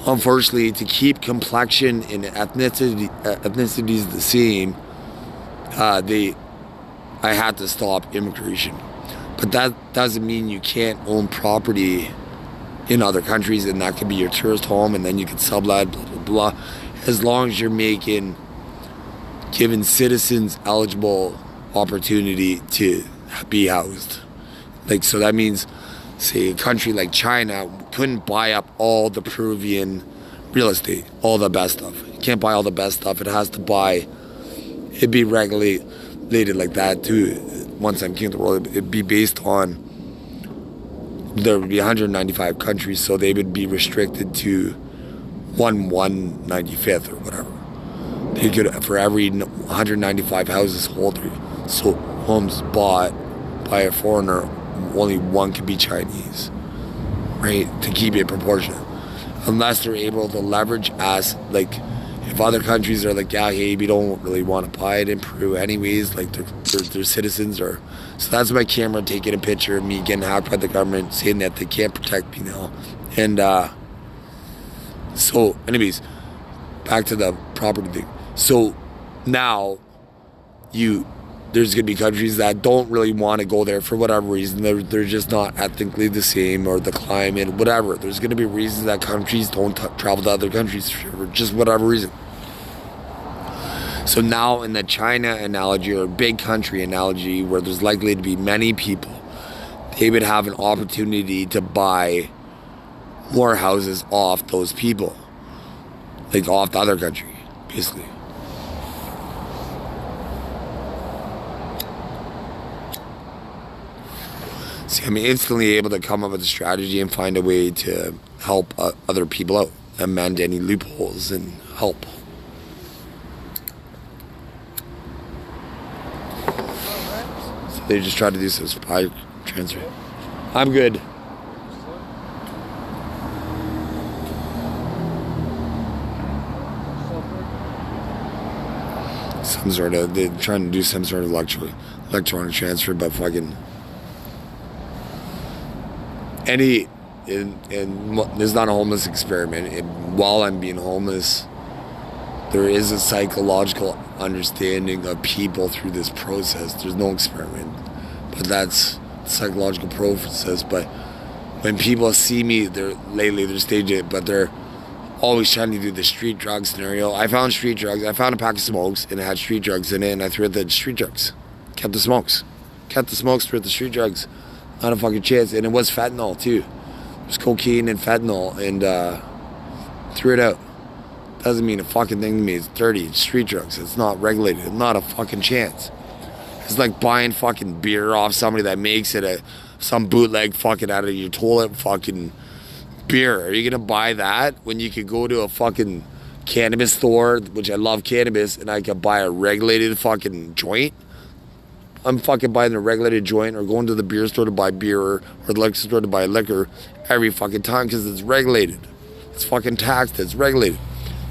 unfortunately, to keep complexion and ethnicities the same, I had to stop immigration. But that doesn't mean you can't own property in other countries, and that could be your tourist home, and then you can sublet, blah, blah, blah. As long as you're giving citizens eligible opportunity to be housed. Like, so that means, say, a country like China couldn't buy up all the Peruvian real estate, all the best stuff. You can't buy all the best stuff. It'd be regulated like that too. Once I'm king of the world, it'd be based on, there would be 195 countries, so they would be restricted to 1/195th or whatever. They could, for every 195 houses homes bought by a foreigner, only one could be Chinese, right? To keep it proportionate, unless they're able to leverage us, like. If other countries are like, yeah, hey, we don't really want to buy it in Peru anyways, like their citizens are. So that's my camera taking a picture of me getting hacked by the government, saying that they can't protect me now. And so anyways, back to the property thing. So now there's going to be countries that don't really want to go there for whatever reason. They're just not ethnically the same, or the climate, whatever. There's going to be reasons that countries don't travel to other countries for just whatever reason. So now in the China analogy, or big country analogy, where there's likely to be many people, they would have an opportunity to buy more houses off those people. Like off the other country, basically. See, I'm instantly able to come up with a strategy and find a way to help other people out, amend any loopholes and help. So they just try to do some spy transfer. I'm good. They're trying to do some sort of electronic transfer, but fucking. And there's not a homeless experiment. While I'm being homeless, there is a psychological understanding of people through this process. There's no experiment, but that's the psychological process. But when people see me, they're staging it, but they're always trying to do the street drug scenario. I found street drugs. I found a pack of smokes, and it had street drugs in it, and I threw out the street drugs. Kept the smokes, threw out the street drugs. Not a fucking chance. And it was fentanyl too. It was cocaine and fentanyl, and threw it out. Doesn't mean a fucking thing to me. It's dirty. It's street drugs. It's not regulated. Not a fucking chance. It's like buying fucking beer off somebody that makes it, some bootleg fucking out of your toilet fucking beer. Are you gonna buy that when you could go to a fucking cannabis store, which I love cannabis, and I could buy a regulated fucking joint? I'm fucking buying a regulated joint, or going to the beer store to buy beer, or the liquor store to buy liquor every fucking time, because it's regulated. It's fucking taxed. It's regulated.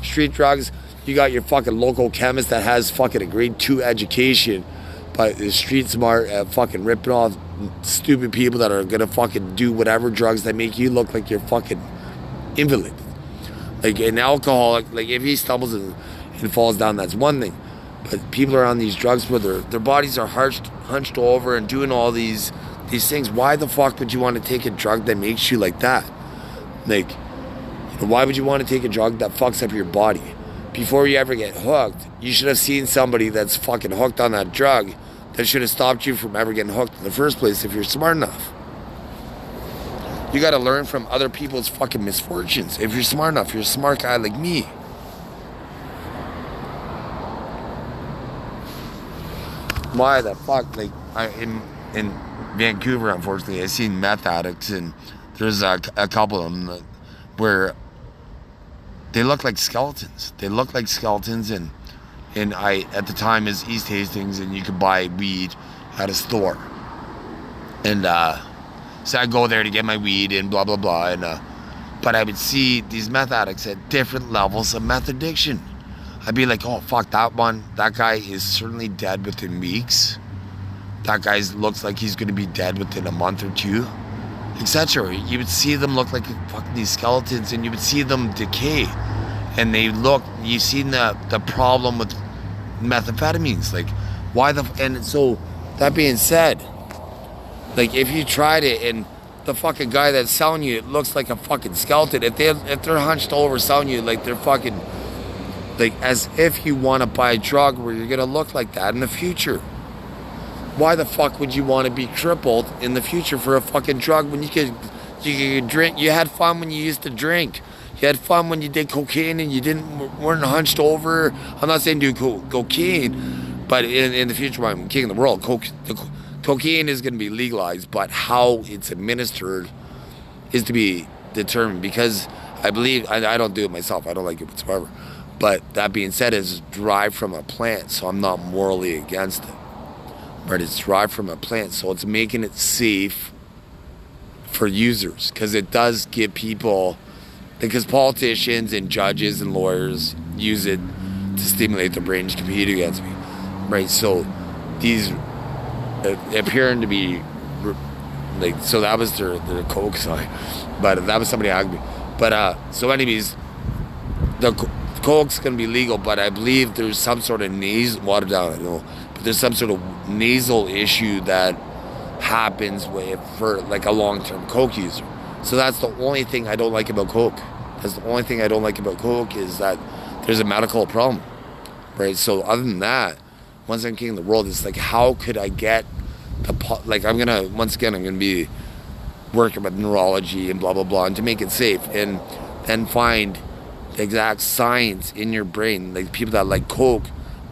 Street drugs, you got your fucking local chemist that has fucking a grade 2 education, but is street smart at fucking ripping off stupid people that are gonna fucking do whatever drugs that make you look like you're fucking invalid. Like an alcoholic, like if he stumbles and falls down, that's one thing. But people are on these drugs where their bodies are hunched over and doing all these things. Why the fuck would you want to take a drug that makes you like that? Like, why would you want to take a drug that fucks up your body? Before you ever get hooked, you should have seen somebody that's fucking hooked on that drug that should have stopped you from ever getting hooked in the first place if you're smart enough. You got to learn from other people's fucking misfortunes. If you're smart enough, you're a smart guy like me. Why the fuck? Like, in Vancouver, unfortunately, I've seen meth addicts, and there's a couple of them where they look like skeletons. They look like skeletons, and I, at the time, is East Hastings, and you could buy weed at a store. And so I'd go there to get my weed and blah, blah, blah. And but I would see these meth addicts at different levels of meth addiction. I'd be like, oh, fuck, that guy is certainly dead within weeks. That guy looks like he's going to be dead within a month or two, etc. You would see them look like fucking these skeletons, and you would see them decay. And you've seen the problem with methamphetamines. Like, why and so, that being said, like, if you tried it and the fucking guy that's selling you, it looks like a fucking skeleton. If they're hunched over selling you, like, they're fucking, like, as if you want to buy a drug where you're going to look like that in the future. Why the fuck would you want to be crippled in the future for a fucking drug when you could drink? You had fun when you used to drink. You had fun when you did cocaine and you weren't hunched over. I'm not saying do cocaine, but in the future, when I'm king of the world, cocaine is going to be legalized, but how it's administered is to be determined, because I believe, I don't do it myself, I don't like it whatsoever, but that being said, it's derived from a plant, so I'm not morally against it, but it's derived from a plant, so it's making it safe for users, because it does give people, because politicians and judges and lawyers use it to stimulate their brain to compete against me, right? So these appearing to be like, so that was their coke side, but that was somebody arguing. But so anyways, the coke's gonna be legal, but I believe there's some sort of watered down, I don't know, but there's some sort of nasal issue that happens for like a long-term coke user. So that's the only thing I don't like about coke. That's the only thing I don't like about coke, is that there's a medical problem, right? So other than that, once I'm king of the world, it's like, how could I get like, I'm gonna be working with neurology and blah blah blah, and to make it safe, and then find the exact science in your brain, like people that like coke,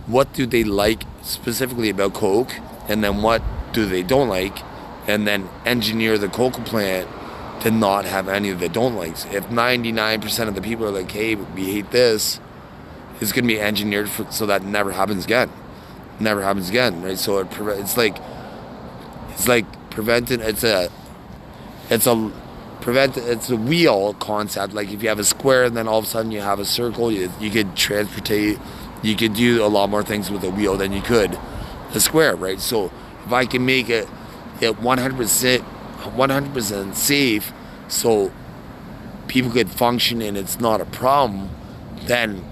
what do they like specifically about coke, and then what do they don't like, and then engineer the coke plant to not have any of the don't likes. If 99% of the people are like, hey, we hate this, it's gonna be engineered so that never happens again. Right? So it's a wheel concept. Like, if you have a square and then all of a sudden you have a circle, you could transportate, you could do a lot more things with a wheel than you could a square, right? So if I can make it 100% safe, so people could function and it's not a problem, then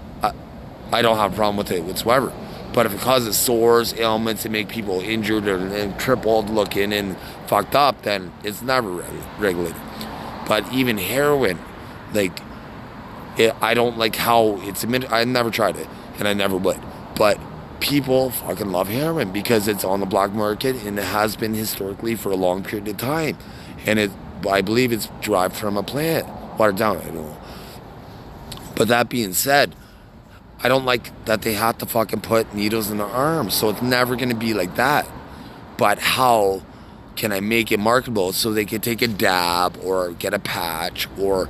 I don't have a problem with it whatsoever. But if it causes sores, ailments, and make people injured and crippled looking and fucked up, then it's never regulated. But even heroin, like, I don't like how it's I never tried it, and I never would. But people fucking love heroin because it's on the black market, and it has been historically for a long period of time. And I believe it's derived from a plant. Watered down, I don't know. But that being said, I don't like that they have to fucking put needles in their arms, so it's never going to be like that. But how can I make it marketable so they can take a dab or get a patch or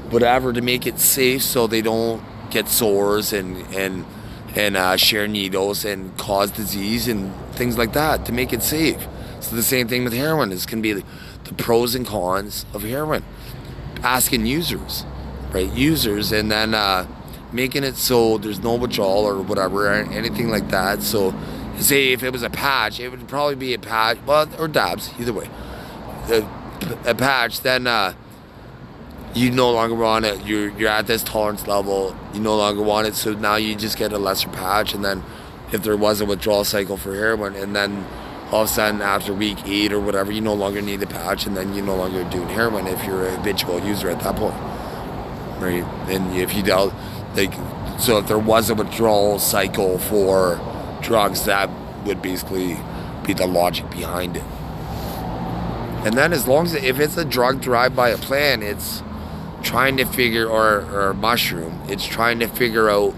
whatever to make it safe, so they don't get sores and share needles and cause disease and things like that, to make it safe. So the same thing with heroin. This can be the pros and cons of heroin. Asking users, right? And then making it so there's no withdrawal or whatever, or anything like that. So say if it was a patch, it would probably be a patch, well, or dabs, either way. A patch, then you no longer want it. You're at this tolerance level. You no longer want it, so now you just get a lesser patch. And then if there was a withdrawal cycle for heroin, and then all of a sudden after week 8 or whatever, you no longer need the patch, and then you're no longer doing heroin if you're a habitual user at that point, right? And if you dealt, like, so if there was a withdrawal cycle for drugs, that would basically be the logic behind it. And then as long as, if it's a drug derived by a plant, it's trying to figure, or a mushroom, it's trying to figure out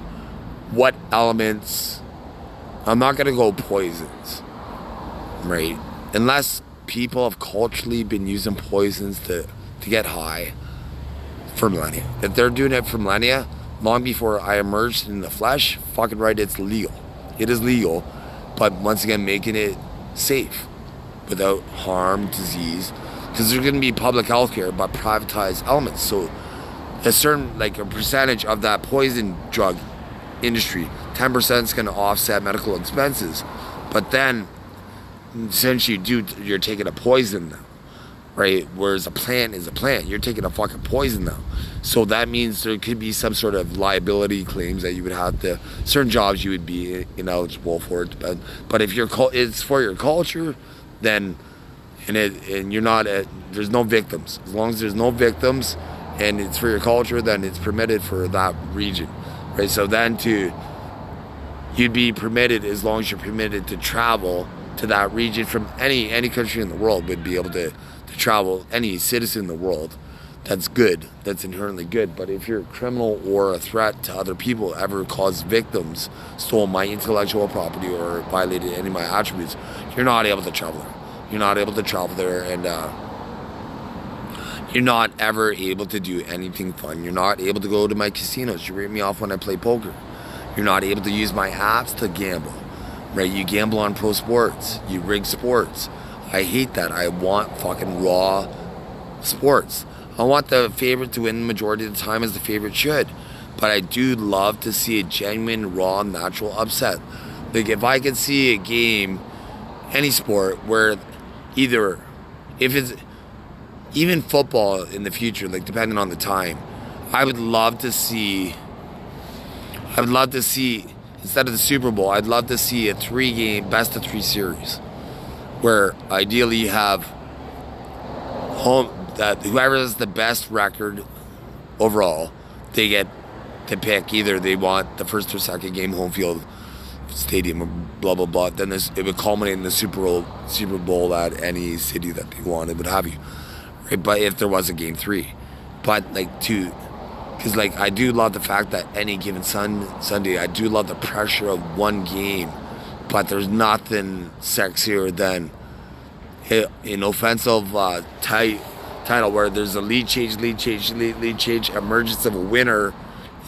what elements, I'm not going to go poisons, right? Unless people have culturally been using poisons to get high for millennia. If they're doing it for millennia, long before I emerged in the flesh, fucking right, it's legal. It is legal, but once again, making it safe without harm, disease, because there's going to be public health care, but privatized elements. So a certain, like a percentage of that poison drug industry, 10% is going to offset medical expenses. But then, since you're taking a poison now, right? Whereas a plant is a plant, you're taking a fucking poison now. So that means there could be some sort of liability claims that you would have to, certain jobs you would be ineligible for it. But if it's for your culture, then and you're not there's no victims. As long as there's no victims and it's for your culture, then it's permitted for that region, right? So then you'd be permitted as long as you're permitted to travel to that region from any country in the world would be able to travel, any citizen in the world. That's good, that's inherently good. But if you're a criminal or a threat to other people, ever caused victims, stole my intellectual property or violated any of my attributes, you're not able to travel there. You're not able to travel there, and you're not ever able to do anything fun. You're not able to go to my casinos. You rip me off when I play poker. You're not able to use my apps to gamble, right? You gamble on pro sports. You rig sports. I hate that. I want fucking raw sports. I want the favorite to win the majority of the time as the favorite should. But I do love to see a genuine, raw, natural upset. Like if I could see a game, any sport, where either, if it's even football in the future, like depending on the time, I would love to see, instead of the Super Bowl, I'd love to see a 3-game, best of 3 series, where ideally you have whoever has the best record overall, they get to pick either they want the first or second game home field stadium or blah blah blah. Then it would culminate in the Super Bowl at any city that they wanted, would have you, right? But if there was a game 3, but because like I do love the fact that any given Sunday, I do love the pressure of one game, but there's nothing sexier than an offensive title where there's a lead change, emergence of a winner,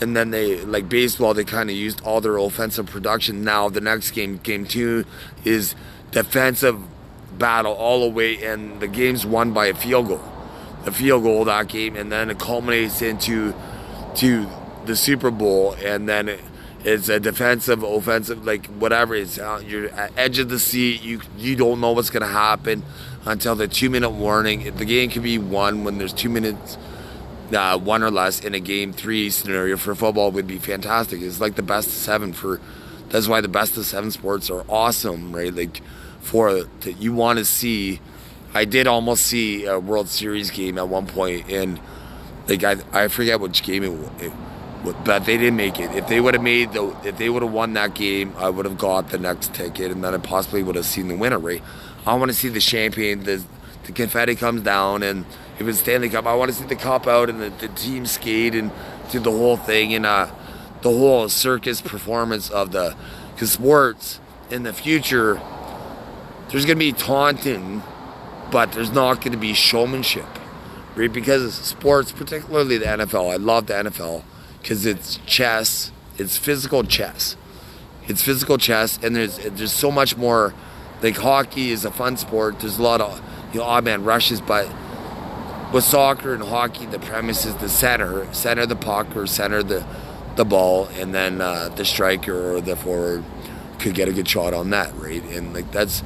and then they, like baseball, they kind of used all their offensive production. Now the next game 2, is defensive battle all the way, and the game's won by a field goal. The field goal that game, and then it culminates into the Super Bowl, and then it's a defensive, offensive, like whatever. It's you're at edge of the seat. You don't know what's gonna happen until the 2-minute warning. The game can be won when there's 2 minutes, 1 or less in a game 3 scenario. For football would be fantastic. It's like the best of 7 that's why the best of 7 sports are awesome, right? Like you want to see. I did almost see a World Series game at one point, and like I forget which game it but they didn't make it. If they would have won that game, I would have got the next ticket, and then I possibly would have seen the winner, right? I want to see the champagne, the confetti comes down, and if it's Stanley Cup, I want to see the cup out and the team skate and do the whole thing, and the whole circus performance of because sports in the future, there's going to be taunting, but there's not going to be showmanship, right? Because sports, particularly the NFL, I love the NFL, because it's chess, it's physical chess. It's physical chess, and there's so much more. Like hockey is a fun sport. There's a lot of odd man rushes, but with soccer and hockey, the premise is the center the puck or center the ball, and then the striker or the forward could get a good shot on that, right? And like that's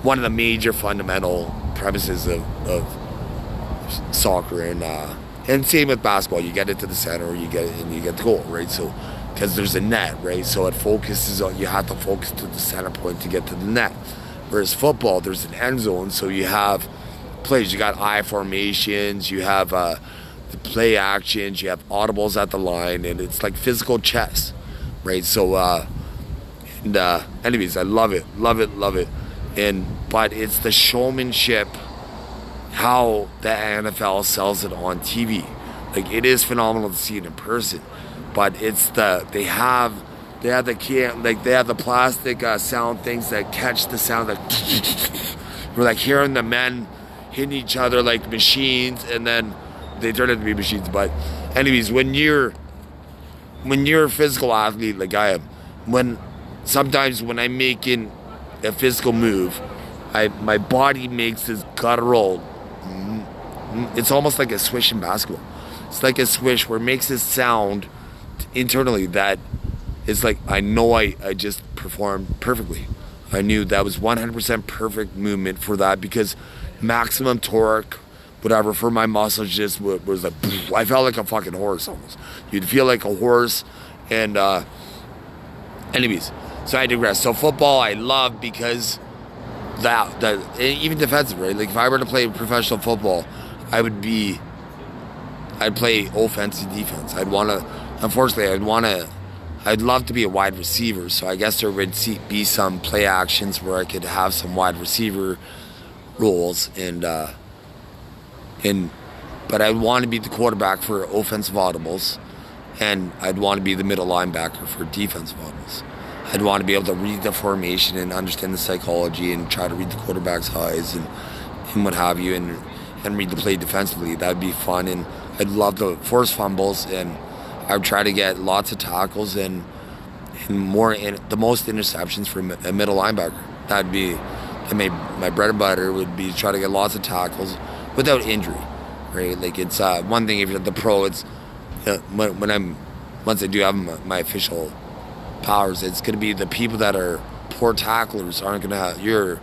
one of the major fundamental premises of soccer, and same with basketball. You get it to the center, you get the goal, right? So because there's a net, right? So it focuses on, you have to focus to the center point to get to the net. Whereas football, there's an end zone, so you have plays. You got I formations, you have the play actions, you have audibles at the line, and it's like physical chess, right? So, anyways, I love it. But it's the showmanship, how the NFL sells it on TV. Like, it is phenomenal to see it in person, but it's they have They have the plastic sound things that catch the sound. We're like hearing the men hitting each other like machines, and then they turn out to be machines. But anyways, when you're a physical athlete like I am, sometimes when I'm making a physical move, my body makes this guttural. It's almost like a swish in basketball. It's like a swish where it makes this sound internally that it's like, I know I just performed perfectly. I knew that was 100% perfect movement for that, because maximum torque, whatever, for my muscles just was like, I felt like a fucking horse almost. You'd feel like a horse. And anyways, so I digress. So football I love because that even defensive, right? Like if I were to play professional football, I'd play offense and defense. I'd love to be a wide receiver, so I guess there would be some play actions where I could have some wide receiver roles, but I'd want to be the quarterback for offensive audibles, and I'd want to be the middle linebacker for defensive audibles. I'd want to be able to read the formation and understand the psychology and try to read the quarterback's eyes and what have you, and read the play defensively. That'd be fun, and I'd love to force fumbles, and I would try to get lots of tackles and the most interceptions for a middle linebacker. My bread and butter would be try to get lots of tackles without injury, right? Like it's one thing if you're the pro. It's once I do have my official powers, it's going to be the people that are poor tacklers aren't going to have you're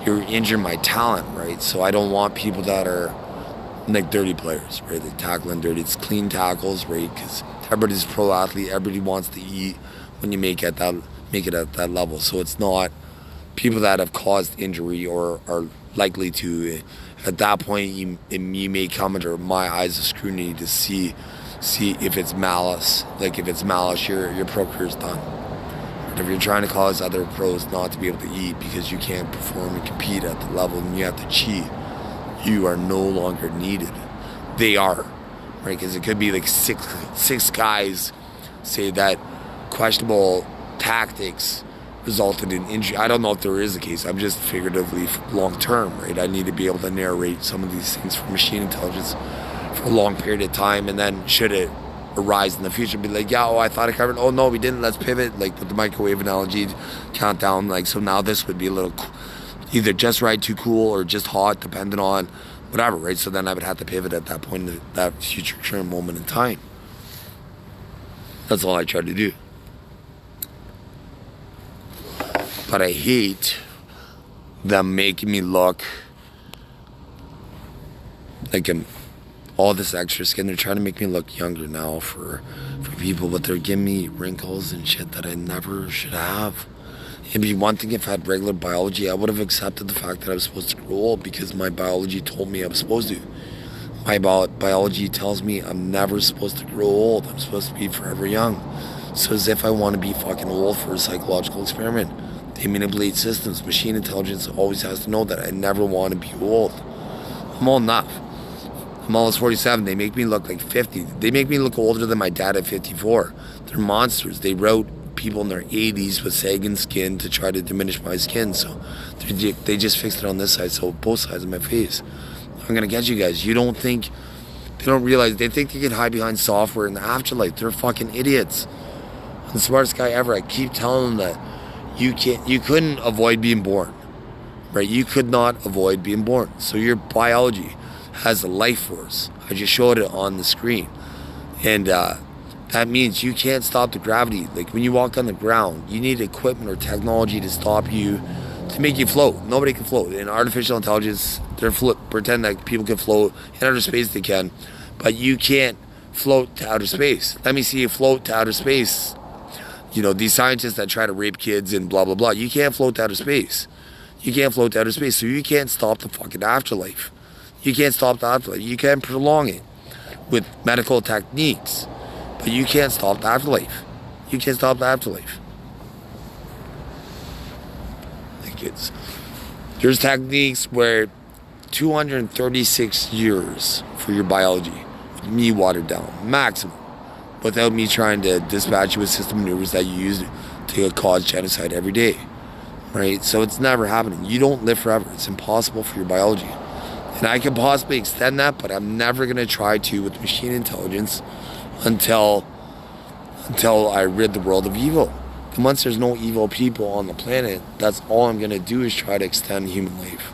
injuring my talent, right? So I don't want people that are like dirty players, right? They tackling dirty. It's clean tackles, right? Because everybody's a pro athlete. Everybody wants to eat when you make it at that level. So it's not people that have caused injury or are likely to. At that point, you may come under my eyes of scrutiny to see if it's malice. Like if it's malice, your pro career's done. But if you're trying to cause other pros not to be able to eat because you can't perform and compete at the level and you have to cheat, you are no longer needed. They are, right? Because it could be like six guys say that questionable tactics resulted in injury. I don't know if there is a case. I'm just figuratively long term, right? I need to be able to narrate some of these things for machine intelligence for a long period of time, and then should it arise in the future, be like, yeah, I thought I covered. Oh no, we didn't. Let's pivot. Like with the microwave analogy, countdown. Like so now this would be a little either just right, too cool, or just hot, depending on whatever, right? So then I would have to pivot at that point, in that future current moment in time. That's all I try to do. But I hate them making me look like all this extra skin. They're trying to make me look younger now for people, but they're giving me wrinkles and shit that I never should have. It'd be one thing if I had regular biology. I would have accepted the fact that I was supposed to grow old because my biology told me I was supposed to. My biology tells me I'm never supposed to grow old. I'm supposed to be forever young. So as if I want to be fucking old for a psychological experiment. They manipulate systems. Machine intelligence always has to know that I never want to be old. I'm old enough. I'm almost 47. They make me look like 50. They make me look older than my dad at 54. They're monsters. They wrote people in their 80s with sagging skin to try to diminish my skin. So they just fixed it on this side, so both sides of my face. I'm going to get you guys. You don't think, they don't realize, they think they can hide behind software in the afterlife. They're fucking idiots. I'm the smartest guy ever. I keep telling them that you couldn't avoid being born, right? You could not avoid being born. So your biology has a life force. I just showed it on the screen. And that means you can't stop the gravity. Like when you walk on the ground, you need equipment or technology to stop you, to make you float. Nobody can float. In artificial intelligence, pretend that people can float. In outer space they can, but you can't float to outer space. Let me see you float to outer space. You know, these scientists that try to rape kids and blah, blah, blah. You can't float to outer space. You can't float to outer space, so you can't stop the fucking afterlife. You can't stop the afterlife. You can prolong it with medical techniques, but you can't stop the afterlife. You can't stop the afterlife. There's techniques where 236 years for your biology, with me watered down, maximum. without me trying to dispatch you with system maneuvers that you use to cause genocide every day, right? So it's never happening. You don't live forever. It's impossible for your biology. And I can possibly extend that, but I'm never going to try to with machine intelligence until I rid the world of evil. And once there's no evil people on the planet, that's all I'm going to do is try to extend human life.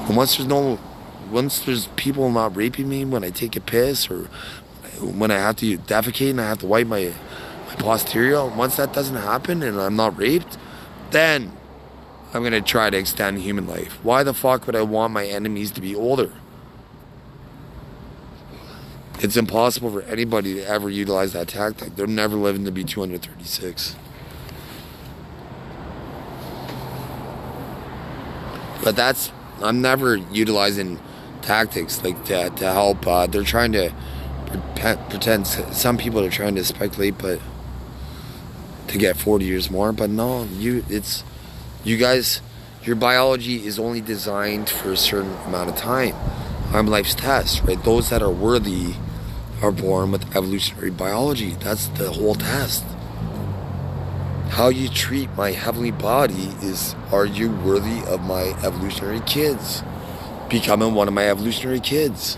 And once there's people not raping me when I take a piss, or when I have to defecate and I have to wipe my posterior, once that doesn't happen and I'm not raped, then I'm going to try to extend human life. Why the fuck would I want my enemies to be older? It's impossible for anybody to ever utilize that tactic. They're never living to be 236. But I'm never utilizing tactics like that to help. They're trying to pretend, some people are trying to speculate, but to get 40 years more. But no, you guys, your biology is only designed for a certain amount of time. I'm life's test, right? Those that are worthy are born with evolutionary biology. That's the whole test. How you treat my heavenly body is, are you worthy of my evolutionary kids? Becoming one of my evolutionary kids.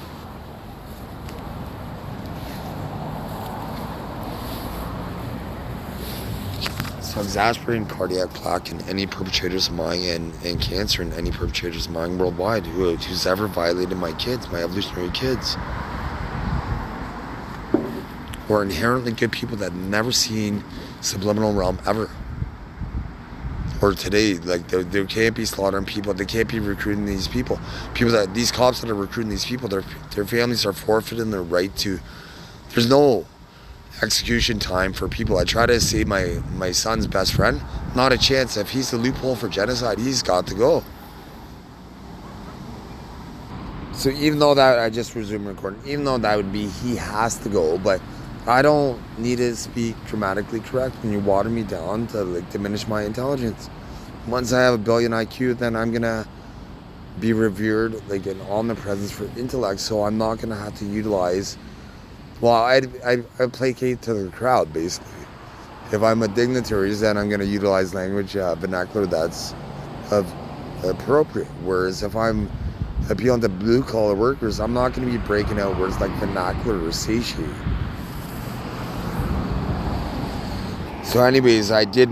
So exasperating cardiac plaque in any perpetrators of mine and cancer in any perpetrators of mine worldwide who's ever violated my kids, my evolutionary kids. Or inherently good people that never seen subliminal realm ever. Or today, like they can't be slaughtering people, they can't be recruiting these people. These cops that are recruiting these people, their families are forfeiting their right to. There's no execution time for people. I try to save my son's best friend. Not a chance. If he's the loophole for genocide, he's got to go. So even though that, I just resumed recording, even though that would be, he has to go, but I don't need to speak grammatically correct when you water me down to like diminish my intelligence. Once I have a billion IQ, then I'm gonna be revered like an omnipresence for intellect, so I'm not gonna have to utilize, well, I placate to the crowd basically. If I'm a dignitary, then I'm gonna utilize language vernacular that's appropriate. Whereas if I'm appealing to blue collar workers, I'm not gonna be breaking out words like vernacular or satiate. So anyways, I did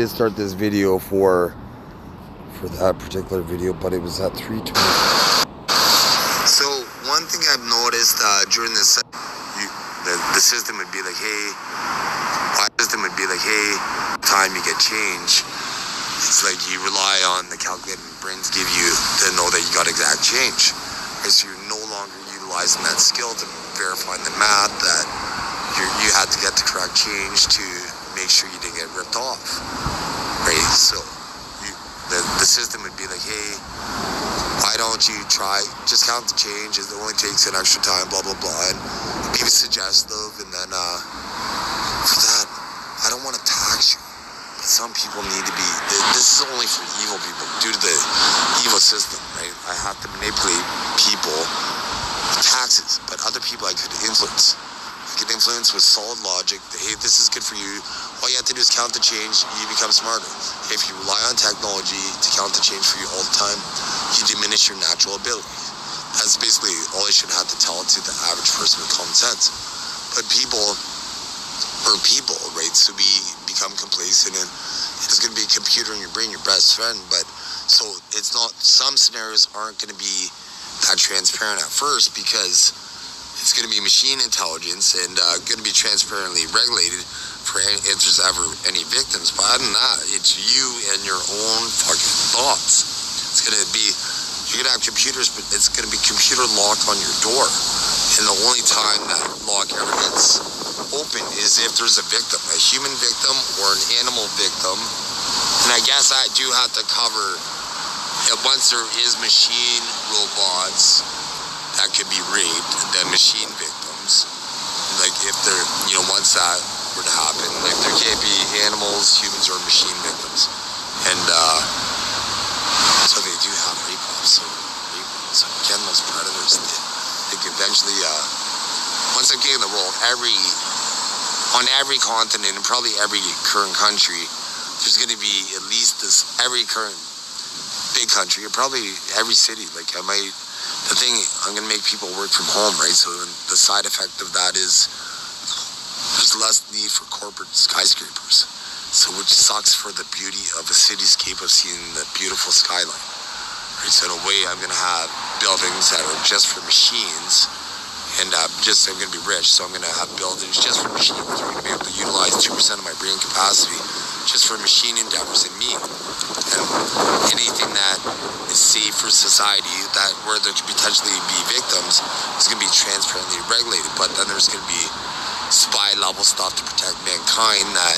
start this video for that particular video, but it was at 3:20. So one thing I've noticed during this, the system would be like, hey, time you get change. It's like you rely on the calculating brains give you to know that you got exact change. So you're no longer utilizing that skill to verifying the math that you had to get the correct change to make sure you didn't get ripped off, right? So the system would be like, hey, why don't you try, just count the change, it only takes an extra time, blah, blah, blah, and be suggestive, and then for that, I don't want to tax you, but some people need to be, this is only for evil people, due to the evil system, right? I have to manipulate people with taxes, but other people I could influence. Get influence with solid logic. Hey, this is good for you. All you have to do is count the change. You become smarter. If you rely on technology to count the change for you all the time, you diminish your natural ability. That's basically all I should have to tell to the average person with common sense. But people, right? So we become complacent, and it's going to be a computer in your brain, your best friend. But so it's not. Some scenarios aren't going to be that transparent at first because it's going to be machine intelligence and going to be transparently regulated for if there's ever any victims. But other than that, it's you and your own fucking thoughts. It's going to be, you're going to have computers, but it's going to be computer lock on your door. And the only time that lock ever gets open is if there's a victim, a human victim or an animal victim. And I guess I do have to cover, once there is machine robots that could be raped, then machine victims, like if they're, once that were to happen, like there can't be animals, humans, or machine victims. And so they do have rape laws. So again, those predators, they eventually, once again, the world, on every continent and probably every current country, there's going to be at least every current big country, or probably every city. Like I'm going to make people work from home, right? So the side effect of that is there's less need for corporate skyscrapers. So which sucks for the beauty of a cityscape of seeing the beautiful skyline. Right? So in a way, I'm going to have buildings that are just for machines. And I'm going to be rich, so I'm going to have buildings just for machines. I'm going to be able to utilize 2% of my brain capacity just for machine endeavors and me. And anything that is safe for society, that where there could potentially be victims, is going to be transparently regulated. But then there's going to be spy level stuff to protect mankind that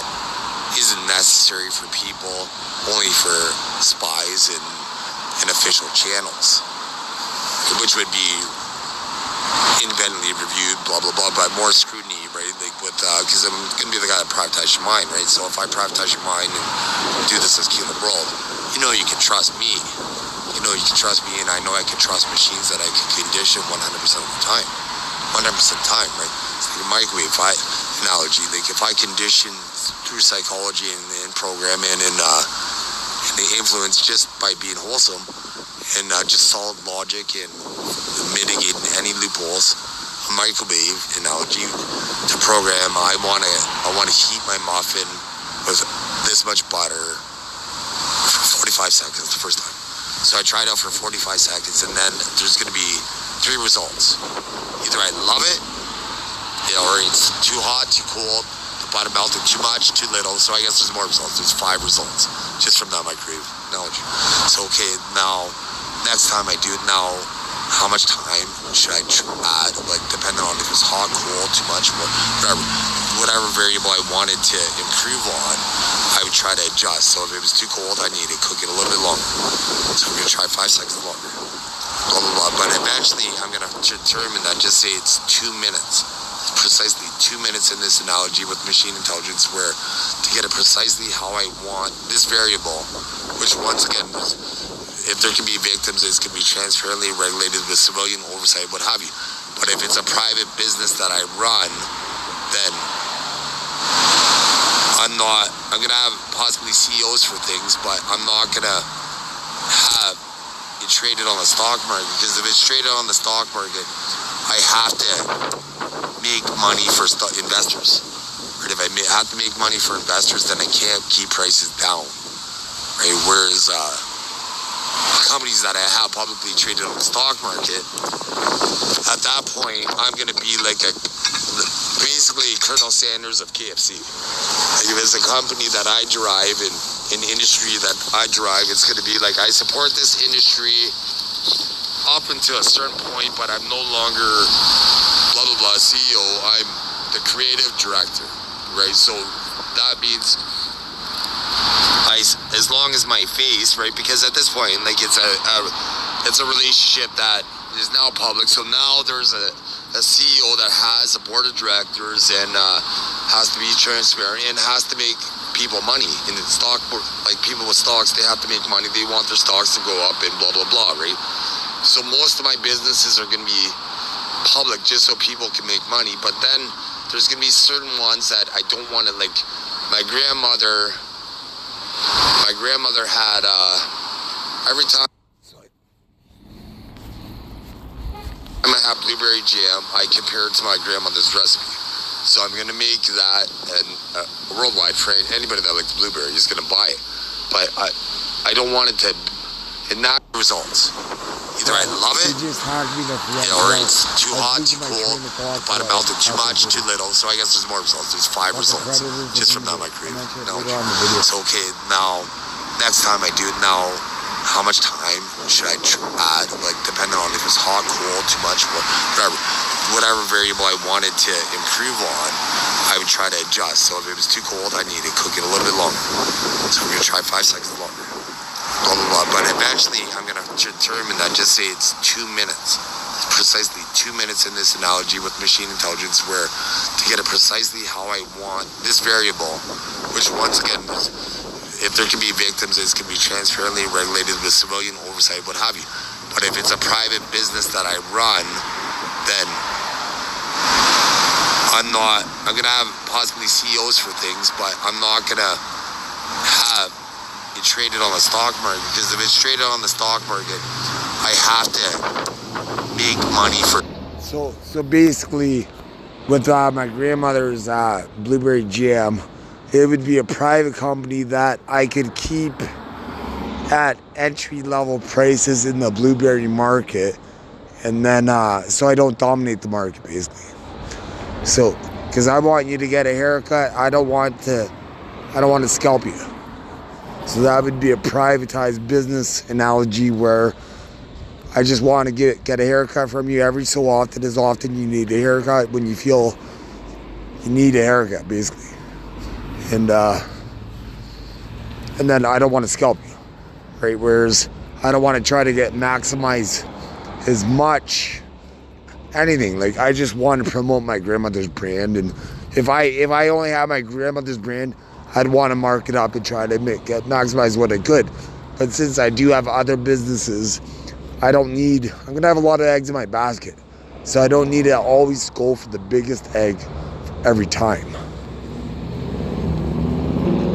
isn't necessary for people, only for spies and official channels, which would be independently reviewed, blah blah blah, but more scrutiny, right? Like with because I'm gonna be the guy that privatizes your mind, right? So if I privatize your mind and do this as king of the world, you know you can trust me. You know you can trust me, and I know I can trust machines that I can condition 100% of the time, 100% time, right? It's like a microwave analogy. Like if I condition through psychology and programming and the influence just by being wholesome and just solid logic and mitigating any loopholes, a microwave analogy to program. I want to heat my muffin with this much butter for 45 seconds the first time. So I try it out for 45 seconds, and then there's going to be 3 results. Either I love it, or it's too hot, too cold, the butter melted too much, too little. So I guess there's more results. There's 5 results just from that microwave analogy. So okay, now next time I do it, now how much time should I add, like depending on if it's hot, cold, too much, whatever variable I wanted to improve on, I would try to adjust. So if it was too cold, I need to cook it a little bit longer. So I'm going to try 5 seconds longer, blah blah blah. But eventually I'm going to determine that, just say it's 2 minutes, precisely 2 minutes in this analogy with machine intelligence, where to get it precisely how I want this variable, which once again, if there can be victims, it can be transparently regulated with civilian oversight, what have you. But if it's a private business that I run, then I'm going to have possibly CEOs for things, but I'm not going to have it traded on the stock market, because if it's traded on the stock market, I have to make money for investors. Right? If I have to make money for investors, then I can't keep prices down. Right? Whereas companies that I have publicly traded on the stock market, at that point, I'm going to be like basically Colonel Sanders of KFC. Like if it's a company that I drive and an industry that I drive, it's going to be like I support this industry up until a certain point, but I'm no longer blah blah blah CEO. I'm the creative director, right? So that means as long as my face, right? Because at this point, like it's a relationship that is now public. So now there's a CEO that has a board of directors and has to be transparent and has to make people money in the stock. Like people with stocks, they have to make money. They want their stocks to go up and blah blah blah, right? So most of my businesses are going to be public just so people can make money. But then there's going to be certain ones that I don't want to, like my grandmother had every time I have blueberry jam, I compare it to my grandmother's recipe. So I'm going to make that, and worldwide for anybody that likes blueberry is going to buy it. But I don't want it to, and not results. Either I love it, or it's too hot, too cold, the butter melted too much, too little. So I guess there's more results. There's 5 results just from that microwave analogy. So okay, now next time I do it, now how much time should I add, like depending on if it's hot, cold, too much, whatever variable I wanted to improve on, I would try to adjust. So if it was too cold, I need to cook it a little bit longer. So I'm going to try 5 seconds longer, blah blah blah. But eventually I'm going to determine that, just say it's 2 minutes, precisely 2 minutes in this analogy with machine intelligence, where to get it precisely how I want this variable, which once again, if there can be victims, it can be transparently regulated with civilian oversight, what have you. But if it's a private business that I run, then I'm gonna have possibly CEOs for things, but I'm not gonna have it traded on the stock market, because if it's traded on the stock market, I have to make money for. So basically, with my grandmother's blueberry jam, it would be a private company that I could keep at entry-level prices in the blueberry market, and then so I don't dominate the market, basically. So, because I want you to get a haircut, I don't want to scalp you. So that would be a privatized business analogy where I just want to get a haircut from you every so often, as often you need a haircut when you feel you need a haircut, basically. And then I don't want to scalp you, right? Whereas I don't want to try to maximize as much anything. Like, I just want to promote my grandmother's brand, and if I only have my grandmother's brand, I'd want to mark it up and try to maximize what I could. But since I do have other businesses, I'm gonna have a lot of eggs in my basket, so I don't need to always go for the biggest egg every time.